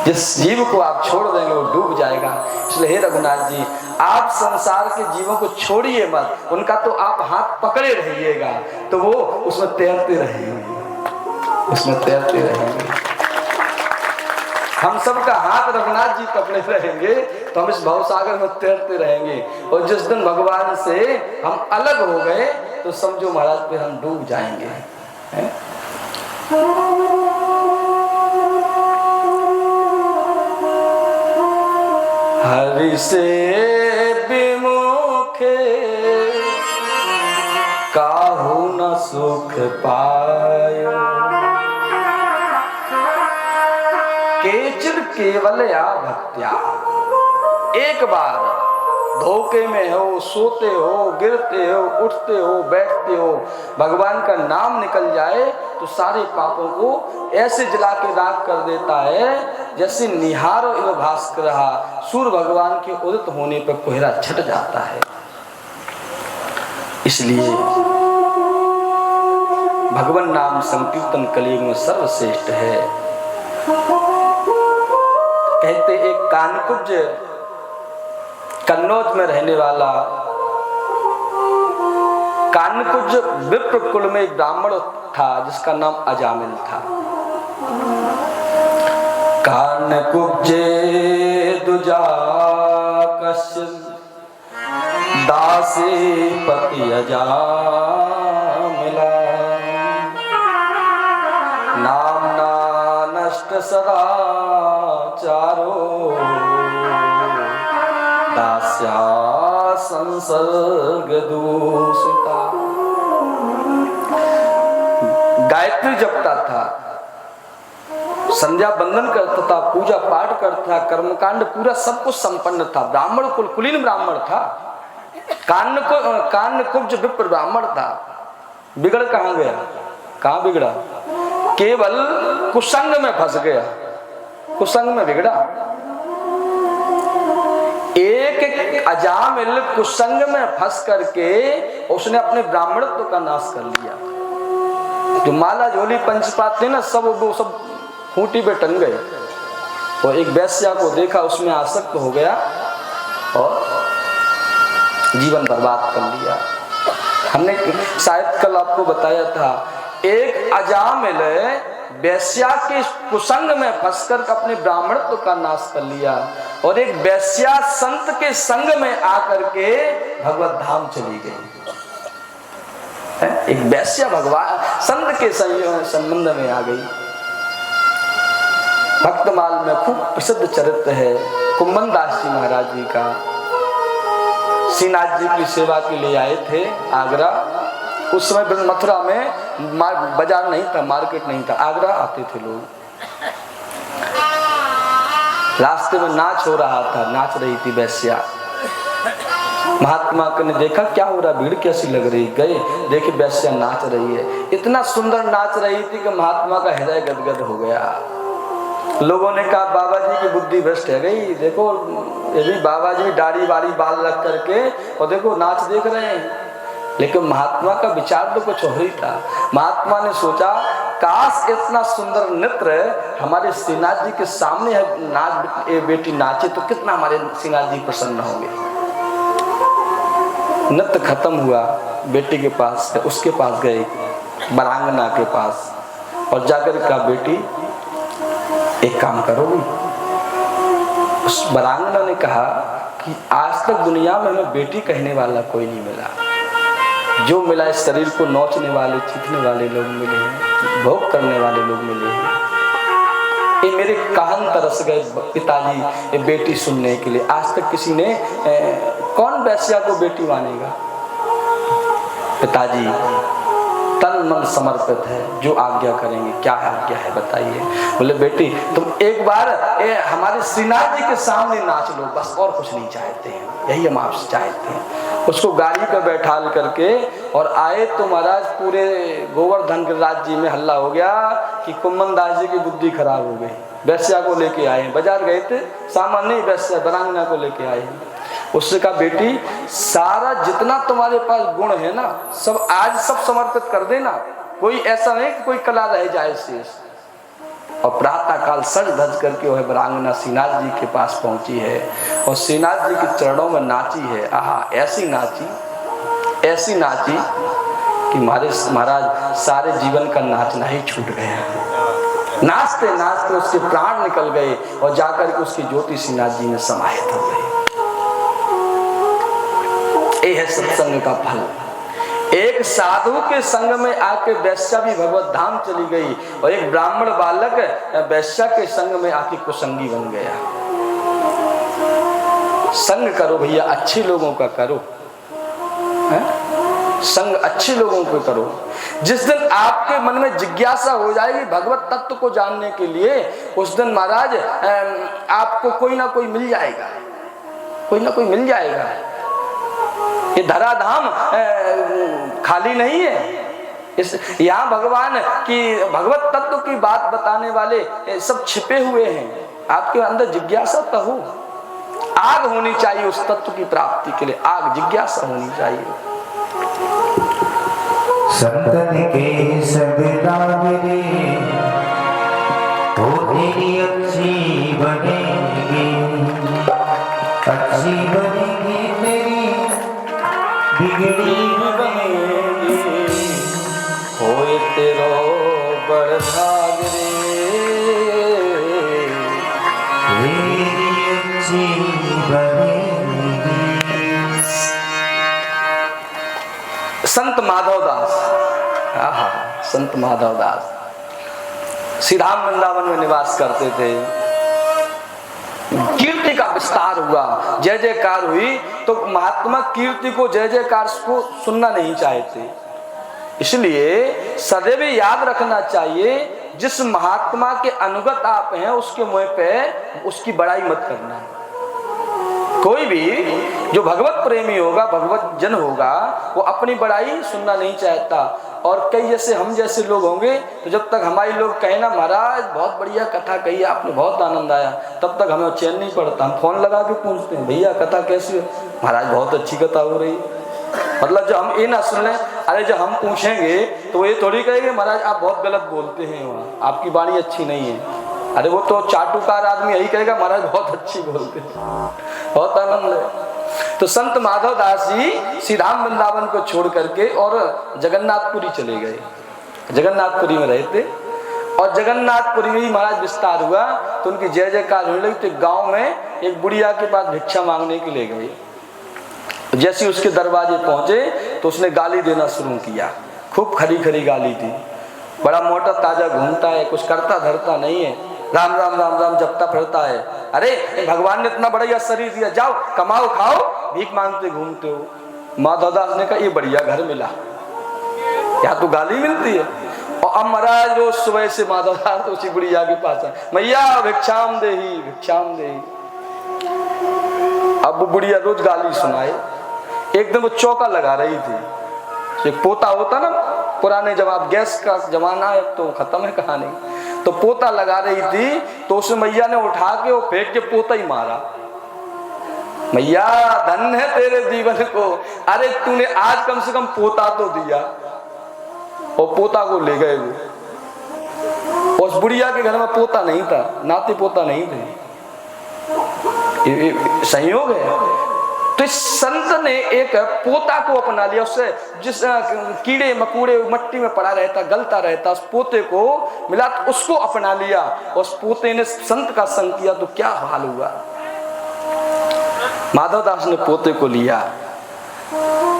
जिस जीव को आप छोड़ देंगे वो डूब जाएगा। इसलिए हे रघुनाथ जी, आप संसार के जीवों को छोड़िए मत, उनका तो आप हाथ पकड़े रहिएगा, तो वो उसमें तैरते रहेंगे, उसमें तैरते रहेंगे। हम सबका हाथ रघुनाथ जी पकड़े रहेंगे तो हम इस भवसागर में तैरते रहेंगे, और जिस दिन भगवान से हम अलग हो गए तो समझो महाराज फिर हम डूब जाएंगे। हरि से विमुखे काहू न सुख पायो, केचिद केवल या भक्त्या। एक बार धोखे में हो, सोते हो, गिरते हो, उठते हो, बैठते हो, भगवान का नाम निकल जाए तो सारे पापों को ऐसे जला के राख कर देता है जैसे निहारो एवं भास्कर रहा, सूर्य भगवान के उदित होने पर कोहरा छट जाता है। इसलिए भगवान नाम संकीर्तन कलयुग में सर्वश्रेष्ठ है। कहते एक कानकुब्ज कन्नौज में रहने वाला, कानकुब्ज विप्र कुल में एक ब्राह्मण था जिसका नाम अजामिल था। कानकुब्जे दुजा कश्चित् दासी पति अजामिला, नामना नष्ट सदाचारो, दास्या संसर्ग दूषिता। गायत्री जपता था, संध्या बंदन करता था, पूजा पाठ करता था, कर्मकांड पूरा सब कुछ संपन्न था। ब्राह्मण कुलीन ब्राह्मण था। कानकुब्ज विप्र ब्राह्मण था। बिगड़ कहाँ गया? कहाँ बिगड़ा? केवल कुसंग में फंस गया, कुसंग में बिगड़ा। एक अजामिल कुसंग में फंस करके उसने अपने ब्राह्मणत्व का नाश कर लिया। जो माला झोली पंचपात थे ना, सब वो सब खूंटी पे टंग गए, और एक वैश्या को देखा, उसमें आसक्त हो गया और जीवन बर्बाद कर लिया। हमने शायद कल आपको बताया था, एक अजामिल वैश्या के कुसंग में फंसकर अपने ब्राह्मणत्व का नाश कर लिया, और एक वैश्या संत के संग में आकर के भगवत धाम चली गई। एक वैश्या भगवान संत के संबंध में आ गई। भक्तमाल में खूब प्रसिद्ध चरित्र है कुम्भन दास जी महाराज जी का। श्रीनाथ जी की सेवा के लिए आए थे आगरा। उस समय मथुरा में बाजार नहीं था, मार्केट नहीं था, आगरा आते थे लोग। रास्ते में नाच हो रहा था, नाच रही थी वैश्या। महात्मा ने देखा क्या हो रहा, भीड़ कैसी लग रही, गए देखे वैश्या नाच रही है, इतना सुंदर नाच रही थी कि महात्मा का हृदय गदगद हो गया। लोगों ने कहा बाबा जी की बुद्धि भ्रष्ट है गई, देखो ये भी बाबा जी दाढ़ी वाली बाल रख करके और देखो नाच देख रहे हैं। लेकिन महात्मा का विचार तो कुछ और ही था। महात्मा ने सोचा काश इतना सुंदर नृत्य हमारे श्रीनाथ जी के सामने है, नाच बेटी नाचे तो कितना हमारे श्रीनाथ जी प्रसन्न होंगे। नृत्य खत्म हुआ, बेटी के पास, उसके पास गए बरांगना के पास और जाकर कहा बेटी एक काम करोगी। उस बरांगना ने कहा कि आज तक दुनिया में हमें बेटी कहने वाला कोई नहीं मिला, जो मिला इस शरीर को नोचने वाले चीखने वाले लोग मिले हैं, भोग करने वाले लोग मिले हैं। ये मेरे कान तरस गए पिताजी ये बेटी सुनने के लिए। आज तक किसी ने कौन वैश्या को बेटी मानेगा। पिताजी तन मन समर्पित है, जो आज्ञा करेंगे। क्या आज्ञा है बताइए। बोले बेटी तुम एक बार हमारे श्रीनाथ जी के सामने नाच लो, बस और कुछ नहीं चाहते हैं, यही हम आपसे चाहते हैं। उसको गाड़ी पर बैठाल करके और आए तो महाराज पूरे गोवर्धन के राज्य में हल्ला हो गया कि कुम्मन दास जी की बुद्धि खराब हो गई। वैश्या को लेके आए, बाजार गए थे, सामान नहीं, वैश्या बरांगना को लेके आए। उससे कहा बेटी सारा जितना तुम्हारे पास गुण है ना सब आज सब समर्पित कर देना, कोई ऐसा नहीं कि कोई कला रह जाए शेष। और प्रातः काल सज धज करके वह बरांगना श्रीनाथ जी के पास पहुंची है और श्रीनाथ जी के चरणों में नाची है। आहा ऐसी नाची कि महाराज सारे जीवन का नाचना ही छूट गया। नाचते नाचते उसके प्राण निकल गए और जाकर के उसकी ज्योति श्रीनाथ जी में समाहित हो गई। ये है सत्संग का फल। एक साधु के संग में आके वैश्या भी भगवत धाम चली गई और एक ब्राह्मण बालक वैश्या के संग में आके कुसंगी बन गया। संग करो भैया, अच्छे लोगों का करो, संग अच्छे लोगों को करो। जिस दिन आपके मन में जिज्ञासा हो जाएगी भगवत तत्व को जानने के लिए, उस दिन महाराज आपको कोई ना कोई मिल जाएगा, कोई ना कोई मिल जाएगा। ये धराधाम खाली नहीं है। इस यहाँ भगवान की भगवत तत्व की बात बताने वाले सब छिपे हुए हैं। आपके अंदर जिज्ञासा तो हो, आग होनी चाहिए उस तत्व की प्राप्ति के लिए, आग जिज्ञासा होनी चाहिए। संतन के सब नागरे तो तेरी अच्छी बनेगी, अच्छी बनेगी तेरी बिगड़ी बनेगी, होए तेरो बड़ भाग रे, तेरी अच्छी बनेगी। संत माधवदास, संत माधवदास श्री राम वृंदावन में निवास करते थे। कीर्ति का विस्तार हुआ, जय जयकार हुई, तो महात्मा कीर्ति को जय जयकार को सुनना नहीं चाहते। इसलिए सदैव याद रखना चाहिए जिस महात्मा के अनुगत आप हैं उसके मुंह पे उसकी बड़ाई मत करना। कोई भी जो भगवत प्रेमी होगा, भगवत जन होगा, वो अपनी बड़ाई सुनना नहीं चाहता। और कई जैसे हम जैसे लोग होंगे तो जब तक हमारे लोग कहें ना महाराज बहुत बढ़िया कथा कही आपने, बहुत आनंद आया, तब तक हमें चैन नहीं पड़ता। हम फोन लगा के पूछते हैं भैया कथा कैसी है, महाराज बहुत अच्छी कथा हो रही। मतलब जो हम ये ना सुन लें, अरे जब हम पूछेंगे तो वो ये थोड़ी कहेंगे महाराज आप बहुत गलत बोलते हैं, वहाँ आपकी वाणी अच्छी नहीं है। अरे वो तो चाटुकार आदमी यही कहेगा महाराज बहुत अच्छी बोलते हैं, बहुत आनंद है। तो संत माधवदास जी श्री राम वृंदावन को छोड़ करके और जगन्नाथपुरी चले गए। जगन्नाथपुरी में रहते और जगन्नाथपुरी में ही महाराज विस्तार हुआ तो उनकी जय जयकार होने लगी। तो गांव में एक बुढ़िया के पास भिक्षा मांगने के लिए गए। जैसे उसके दरवाजे पहुंचे तो उसने गाली देना शुरू किया, खूब खरी खरी गाली थी। बड़ा मोटा ताजा घूमता है, कुछ करता धरता नहीं है, राम राम राम राम जपता फिरता है। अरे भगवान ने इतना बढ़िया शरीर दिया, जाओ कमाओ खाओ, भीख मांगते घूमते हो। माधवदास ने कहा ये बढ़िया घर मिला, यहाँ तो गाली मिलती है। और अब महाराज रोज सुबह से माधवदास उसी बुढ़िया के पास है, मैया भिक्षाम देही भिक्षाम देही। अब वो बुढ़िया रोज गाली सुनाए। एक दिन वो चौका लगा रही थी। एक पोता होता ना पुराने, जब आप गैस का जमाना है तो खत्म है कहानी, तो पोता लगा रही थी तो उस मैया ने उठा के वो फेंक के पोता ही मारा। मैया धन है तेरे जीवन को, अरे तूने आज कम से कम पोता तो दिया। और पोता को ले गए वो। उस बुढ़िया के घर में पोता नहीं था, नाती पोता नहीं थे। ये संयोग है। तो इस संत ने एक पोता को अपना लिया। उससे जिस कीड़े मकोड़े मट्टी में पड़ा रहता, गलता रहता, उस पोते को मिला तो उसको अपना लिया। उस पोते ने संत का संग किया तो क्या हाल हुआ। माधवदास ने पोते को लिया,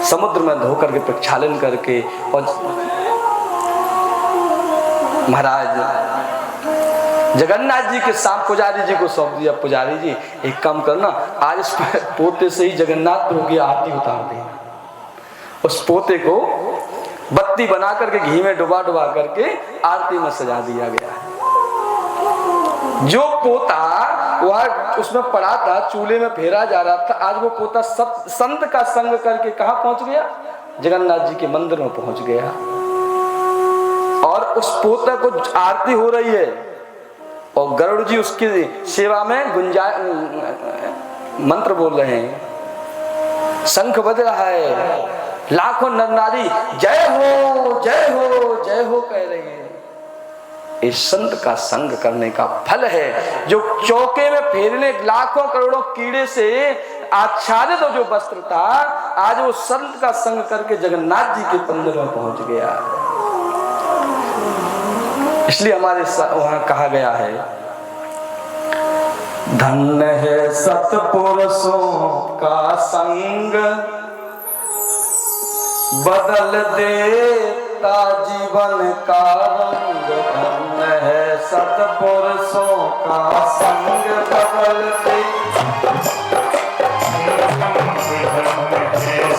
समुद्र में धोकर के प्रक्षालन करके, और महाराज जगन्नाथ जी के साथ पुजारी जी को सौंप दिया। पुजारी जी एक काम करना, आज इस पोते से ही जगन्नाथ प्रभु की आरती उतार देना। उस पोते को बत्ती बना करके घी में डुबा डुबा करके आरती में सजा दिया गया है। जो पोता वह उसमें पड़ा था, चूल्हे में फेरा जा रहा था, आज वो पोता संत का संग करके कहाँ पहुंच गया? जगन्नाथ जी के मंदिर में पहुंच गया। और उस पोते को आरती हो रही है और गरुड़ जी उसकी सेवा में मंत्र बोल रहे हैं, शंख बज रहा है, लाखों नर नारी जय हो जय हो जय हो कह रहे हैं। इस संत का संग करने का फल है। जो चौके में फेरने लाखों करोड़ों कीड़े से आच्छादित तो जो वस्त्र था, आज वो संत का संग करके जगन्नाथ जी के मंदिर में पहुंच गया। इसलिए हमारे वहां कहा गया है, धन्य है सत्पुरुषों का संग, बदल देता जीवन का रंग। धन्य है सत्पुरुषों का संग, बदल देता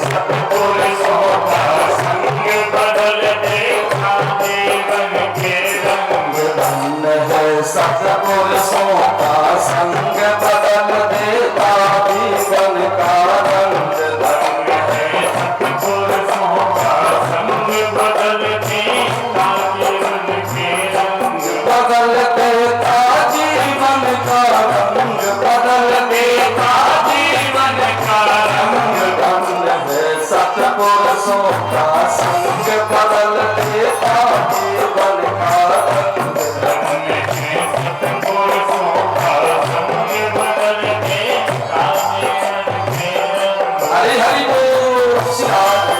सत्पुरुषों का संग, बदल देता जीवन के रंग। धन्य है सत्पुरुषों का संग, बदल देता जीवन का रंग। धन्य है सत्पुरुषों का संग, बदल देता जीवन के रंग। बदल देता जीवन का रंग, बदल देता जीवन का रंग। धन्य है सत्पुरुषों का संग, बदल देता जीवन का रंग। हरि हरि बोल सियाराम।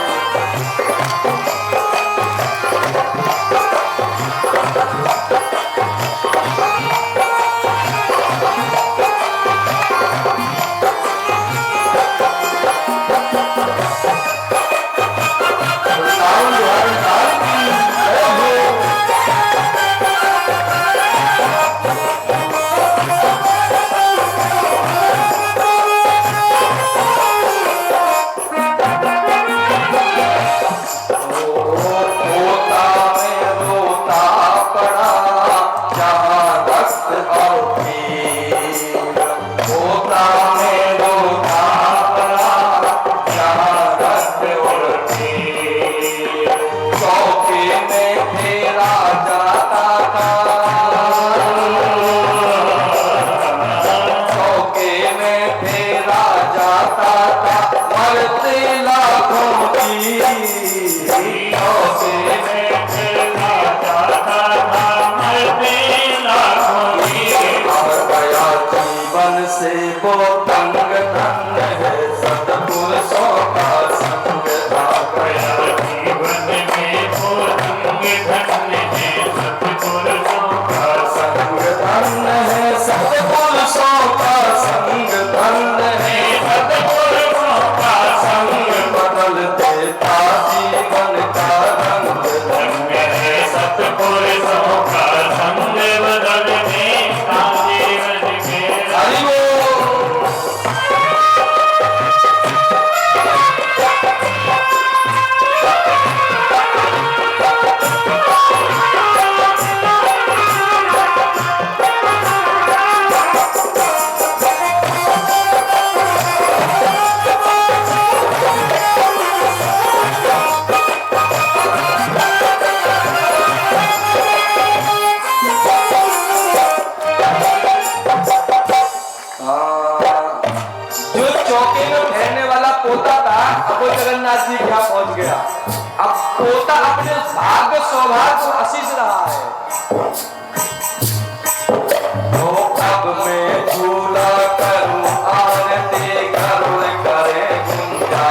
से वो तंग तंग है सत्पुरुषों का संग आ गया। जीवन में वो तंग धन्य है सत्पुरुषों का संग, धन्य है सत्पुरुषों का संग, धन्य है सत्पुरुषों का संग। बदल देता जीवन का रंग, धन्य है सत्पुरुषों का संग, बदल देता जीवन के रंग। पोता था वो जगन्नाथ जी क्या पहुंच गया। अब पोता अपने भाग्य सौभाग्य को आशीष रहा है। तो अब मैं झूला करूं आरती करूं करे गुंजा।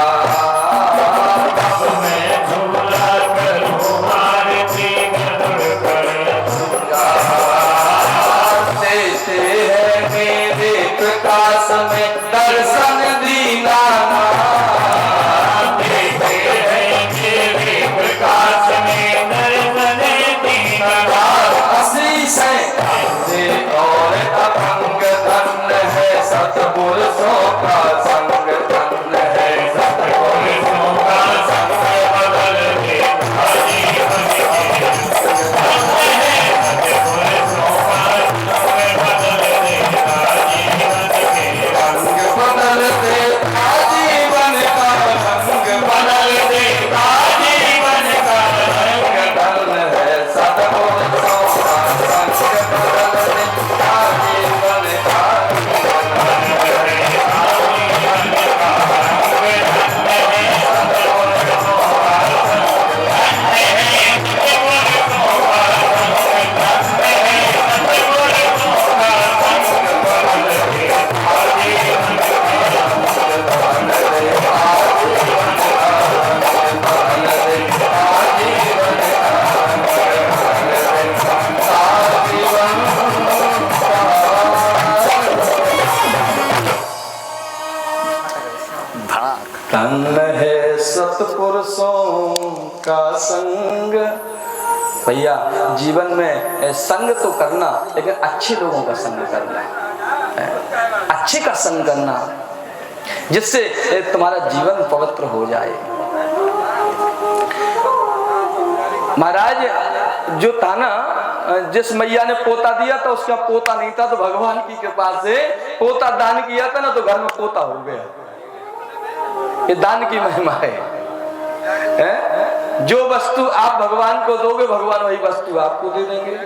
अब मैं झूला करूं आरती करूं करे गुंजा। देते हैं मेरे प्रकाश में दर्शन दीना। देते हैं मेरे प्रकाश में दर्शन दीना। आशीष है और अभंग धन्य है सतपुरुषों का संग धन्य है। सतपुरुषों का संग बदल के जीवन के धन्य है। सतपुरुषों का संग बदल देगा जीवन के रंग बदल देगा जीवन का रंग बदल देगा जीवन का रंग धन्य है। सतपुरुषों का संग बदल देगा जीवन का धन्य है सतपुरुषों का संग। भैया जीवन में संग तो करना, लेकिन अच्छे लोगों का संग करना, अच्छे का संग करना, जिससे तुम्हारा जीवन पवित्र हो जाए। महाराज जो था ना, जिस मैया ने पोता दिया था उसका पोता नहीं था, तो भगवान की कृपा से पोता दान किया था ना, तो घर में पोता हो गया। ये दान की महिमा है। जो वस्तु आप भगवान को दोगे, भगवान वही वस्तु आपको दे देंगे।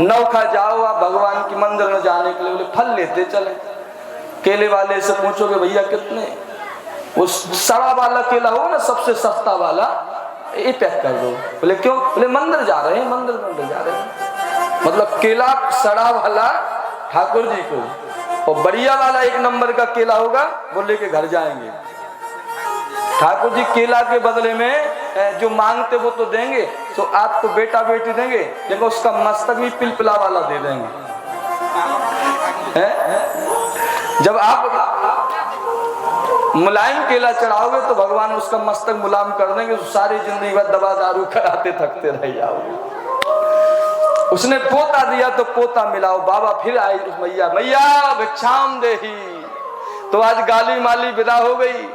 नौखा जाओ आप भगवान की मंदिर में जाने के लिए, बोले फल लेते चले। केले वाले से पूछोगे भैया कितने, वो सड़ा वाला केला हो ना, सबसे सस्ता वाला, ये पैक कर दो। बोले क्यों? बोले मंदिर जा रहे हैं, मंदिर जा रहे हैं। मतलब केला सड़ा वाला ठाकुर जी को, और बढ़िया वाला एक नंबर का केला होगा वो लेके घर जाएंगे। ठाकुर जी केला के बदले में जो मांगते वो तो देंगे, तो आपको बेटा बेटी देंगे, लेकिन उसका मस्तक भी पिलपिला वाला दे देंगे। जब आप मुलायम केला चढ़ाओगे तो भगवान उसका मस्तक मुलायम कर देंगे, तो सारी जिंदगी भर दवा दारू कराते थकते रह जाओगे। उसने पोता दिया तो पोता मिलाओ। बाबा फिर आई मैया, मैया भिक्षाम देही। तो आज गाली माली विदा हो गई।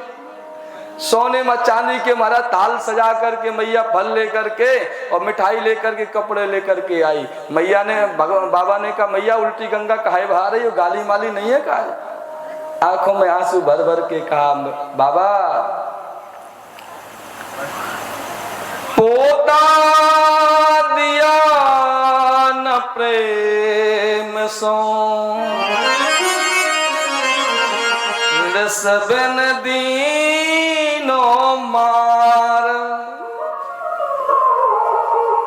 सोने में चांदी के मारा थाल सजा करके मैया फल लेकर के और मिठाई लेकर के कपड़े लेकर के आई। मैया ने बाबा ने कहा मैया उल्टी गंगा काहे बहा रही हो, गाली माली नहीं है का? आंखों में आंसू भर भर के कहा बाबा पोता दिया न प्रेम सो सबन दीनो मार,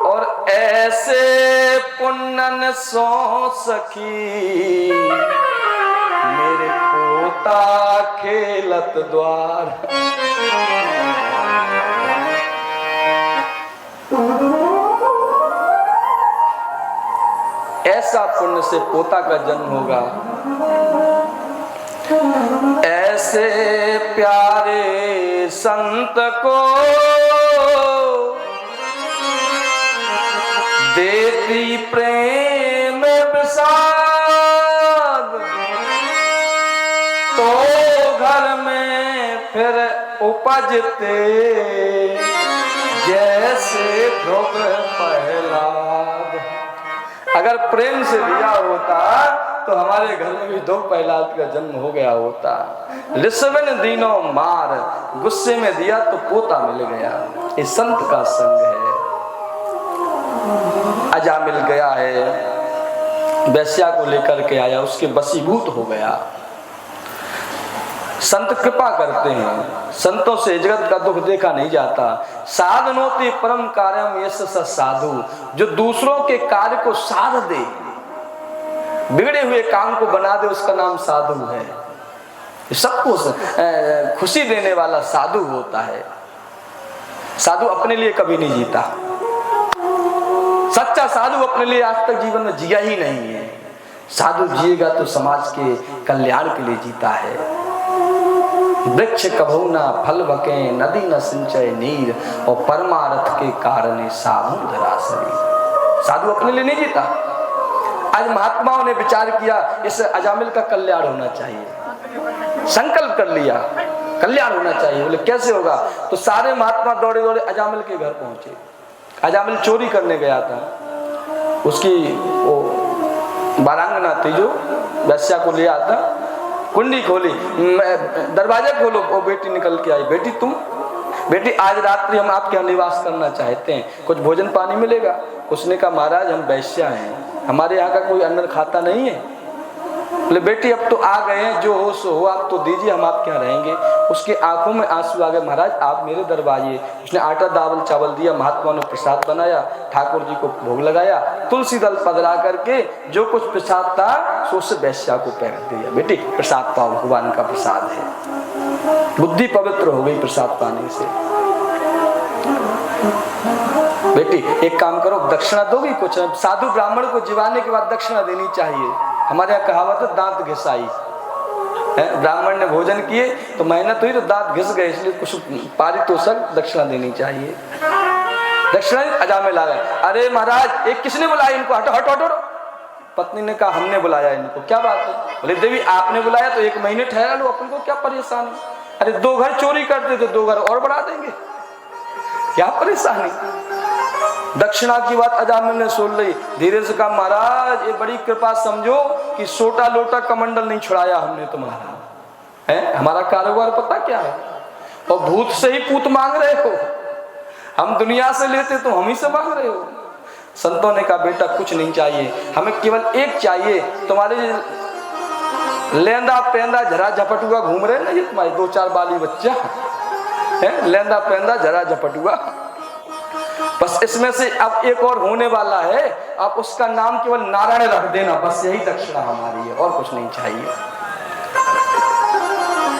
और ऐसे पुण्यन सो सखी मेरे पोता खेलत द्वार। ऐसा पुण्य से पोता का जन्म होगा। ऐसे प्यारे संत को देती प्रेम प्रसाद, तो घर में फिर उपजते जैसे ध्रुव प्रहलाद। अगर प्रेम से दिया होता तो हमारे घर में भी 2 प्रहलाद का जन्म हो गया होता। लिसवन दीनो मार, गुस्से में दिया तो पोता मिल गया। ये संत का संग है। अजा मिल गया है, वैश्या को लेकर के आया, उसके वशीभूत हो गया। संत कृपा करते हैं, संतों से जगत का दुख देखा नहीं जाता। साधनोति परम कार्यम यश स साधु, जो दूसरों के कार्य को साध दे, बिगड़े हुए काम को बना दे, उसका नाम साधु है। सबको खुशी देने वाला साधु होता है। साधु अपने लिए कभी नहीं जीता, सच्चा साधु अपने लिए आज तक जीवन में जिया ही नहीं है। साधु जिएगा तो समाज के कल्याण के लिए जीता है। वृक्ष कभू न फल बके, नदी न सिंचय नीर, और परमार्थ के कारण साधु धरा शरीर। साधु अपने लिए नहीं जीता। आज महात्माओं ने विचार किया इस अजामिल का कल्याण होना चाहिए, संकल्प कर लिया कल्याण होना चाहिए। बोले कैसे होगा? तो सारे महात्मा दौड़े दौड़े अजामिल के घर पहुंचे। अजामिल चोरी करने गया था, उसकी वो बारांगना थी जो वैश्या को ले आता, कुंडी खोली, दरवाजा खोलो, वो बेटी निकल के आई। बेटी तुम? बेटी आज रात्रि हम आपके यहाँ निवास करना चाहते हैं, कुछ भोजन पानी मिलेगा? उसने कहा महाराज हम वैश्या हैं, हमारे यहाँ का कोई अन्न खाता नहीं है। बोले बेटी अब तो आ गए हैं, जो हो सो हो, आप तो दीजिए, हम आपके यहाँ रहेंगे। उसके आंखों में आंसू आ गए, महाराज आप मेरे दरवाजे। उसने आटा दावल चावल दिया, महात्मा ने प्रसाद बनाया, ठाकुर जी को भोग लगाया, तुलसी दल पधरा करके जो कुछ प्रसाद था सो उससे वैश्या को पैर दिया। बेटी प्रसाद पाओ, भगवान का प्रसाद है। बुद्धि पवित्र हो गई प्रसाद पाने से। बेटी एक काम करो, दक्षिणा दोगी? कुछ साधु ब्राह्मण को जीवाने के बाद दक्षिणा देनी चाहिए। हमारे यहाँ कहावत है दांत घिसाई है, ब्राह्मण ने भोजन किए तो मेहनत हुई तो दांत घिस गए, इसलिए कुछ पारितोषक दक्षिणा देनी चाहिए। दक्षिणा अजामिल आ गए, अरे महाराज एक किसने बुलाया इनको? हटो हटो हटो। पत्नी ने कहा हमने बुलाया इनको। क्या बात है? बोले देवी आपने बुलाया तो 1 महीने ठहरा लो, अपन को क्या परेशानी? अरे 2 घर चोरी करते तो 2 घर और बढ़ा देंगे, क्या परेशानी? दक्षिणा की बात अजामिल ने सुन ली, धीरे से कहा महाराज ये बड़ी कृपा समझो कि सोटा लोटा कमंडल नहीं छुड़ाया हमने तुम्हारा, है हमारा कारोबार पता क्या है, और भूत से ही पूत मांग रहे हो, हम दुनिया से लेते तो हम ही से मांग रहे हो। संतों ने कहा बेटा कुछ नहीं चाहिए, हमें केवल एक चाहिए, तुम्हारे लेंदा पेंदा झरा झपटुआ घूम रहे ना, ये तुम्हारे 2-4 बाली बच्चा है, लेंदा पेंदा झरा झपटुआ, बस इसमें से अब एक और होने वाला है, आप उसका नाम केवल नारायण रख देना, बस यही दक्षिणा हमारी है, और कुछ नहीं चाहिए।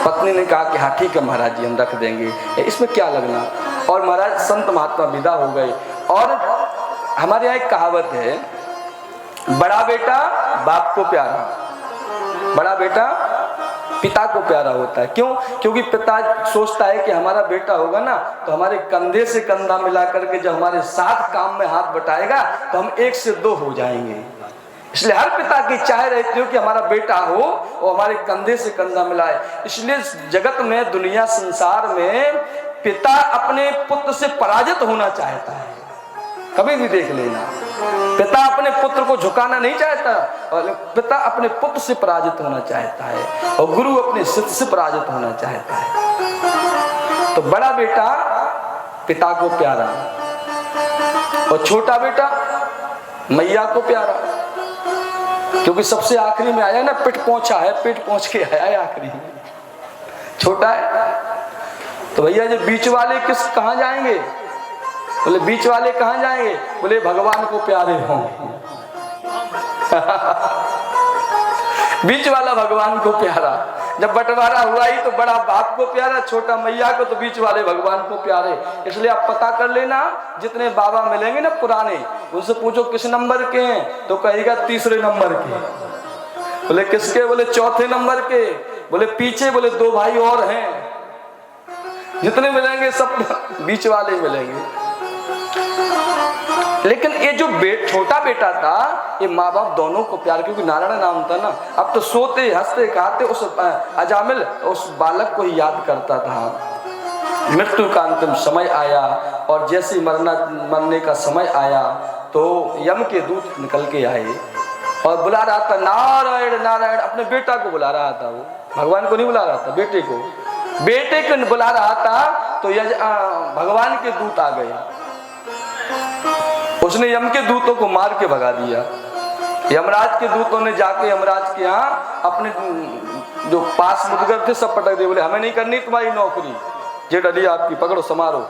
पत्नी ने कहा कि हाँ ठीक है महाराज जी हम रख देंगे, इसमें क्या लगना। और महाराज संत महात्मा विदा हो गए। और हमारे यहाँ एक कहावत है, बड़ा बेटा बाप को प्यारा, बड़ा बेटा पिता को प्यारा होता है। क्यों? क्योंकि पिता सोचता है कि हमारा बेटा होगा ना तो हमारे कंधे से कंधा मिला करके जब हमारे साथ काम में हाथ बटाएगा तो हम 1 से 2 हो जाएंगे। इसलिए हर पिता की चाह रहती हो कि हमारा बेटा हो और हमारे कंधे से कंधा मिलाए। इसलिए जगत में, दुनिया संसार में पिता अपने पुत्र से पराजित होना चाहता है, कभी भी देख लेना। पिता अपने पुत्र को झुकाना नहीं चाहता, और पिता अपने पुत्र से पराजित होना चाहता है, और गुरु अपने शिष्य से पराजित होना चाहता है। तो बड़ा बेटा पिता को प्यारा, और छोटा बेटा मैया को प्यारा, क्योंकि सबसे आखिरी में आया ना, पिट पहुंचा है, पेट पहुंच के आया है आखिरी में, छोटा है। तो भैया जो बीच वाले कहाँ जाएंगे? बोले बीच वाले कहाँ जाएंगे? बोले भगवान को प्यारे हों। बीच वाला भगवान को प्यारा। जब बंटवारा हुआ ही तो बड़ा बाप को प्यारा, छोटा मैया को, तो बीच वाले भगवान को प्यारे। इसलिए आप पता कर लेना, जितने बाबा मिलेंगे ना पुराने, उनसे पूछो किस नंबर के हैं, तो कहेगा 3रे नंबर के। बोले किसके? बोले 4थे नंबर के। बोले पीछे? बोले 2 भाई और हैं। जितने मिलेंगे सब बीच वाले मिलेंगे। लेकिन ये जो छोटा बेटा था, ये माँ बाप दोनों को प्यार, क्योंकि नारायण नाम था ना। अब तो सोते हंसते खाते उस अजामिल उस बालक को ही याद करता था। मृत्यु का अंतिम समय आया, और जैसे मरने का समय आया तो यम के दूत निकल के आए और बुला रहा था नारायण नारायण, अपने बेटा को बुला रहा था। वो भगवान को नहीं बुला रहा था, बेटे को, बेटे को बुला रहा था। तो भगवान के दूत आ गए, उसने यम के दूतों को मार के भगा दिया। यमराज के दूतों ने जाके यमराज के यहाँ अपने जो पास मुदगर थे सब पटक दिए, बोले हमें नहीं करनी तुम्हारी नौकरी, जेठ अली आपकी पकड़ो समारो।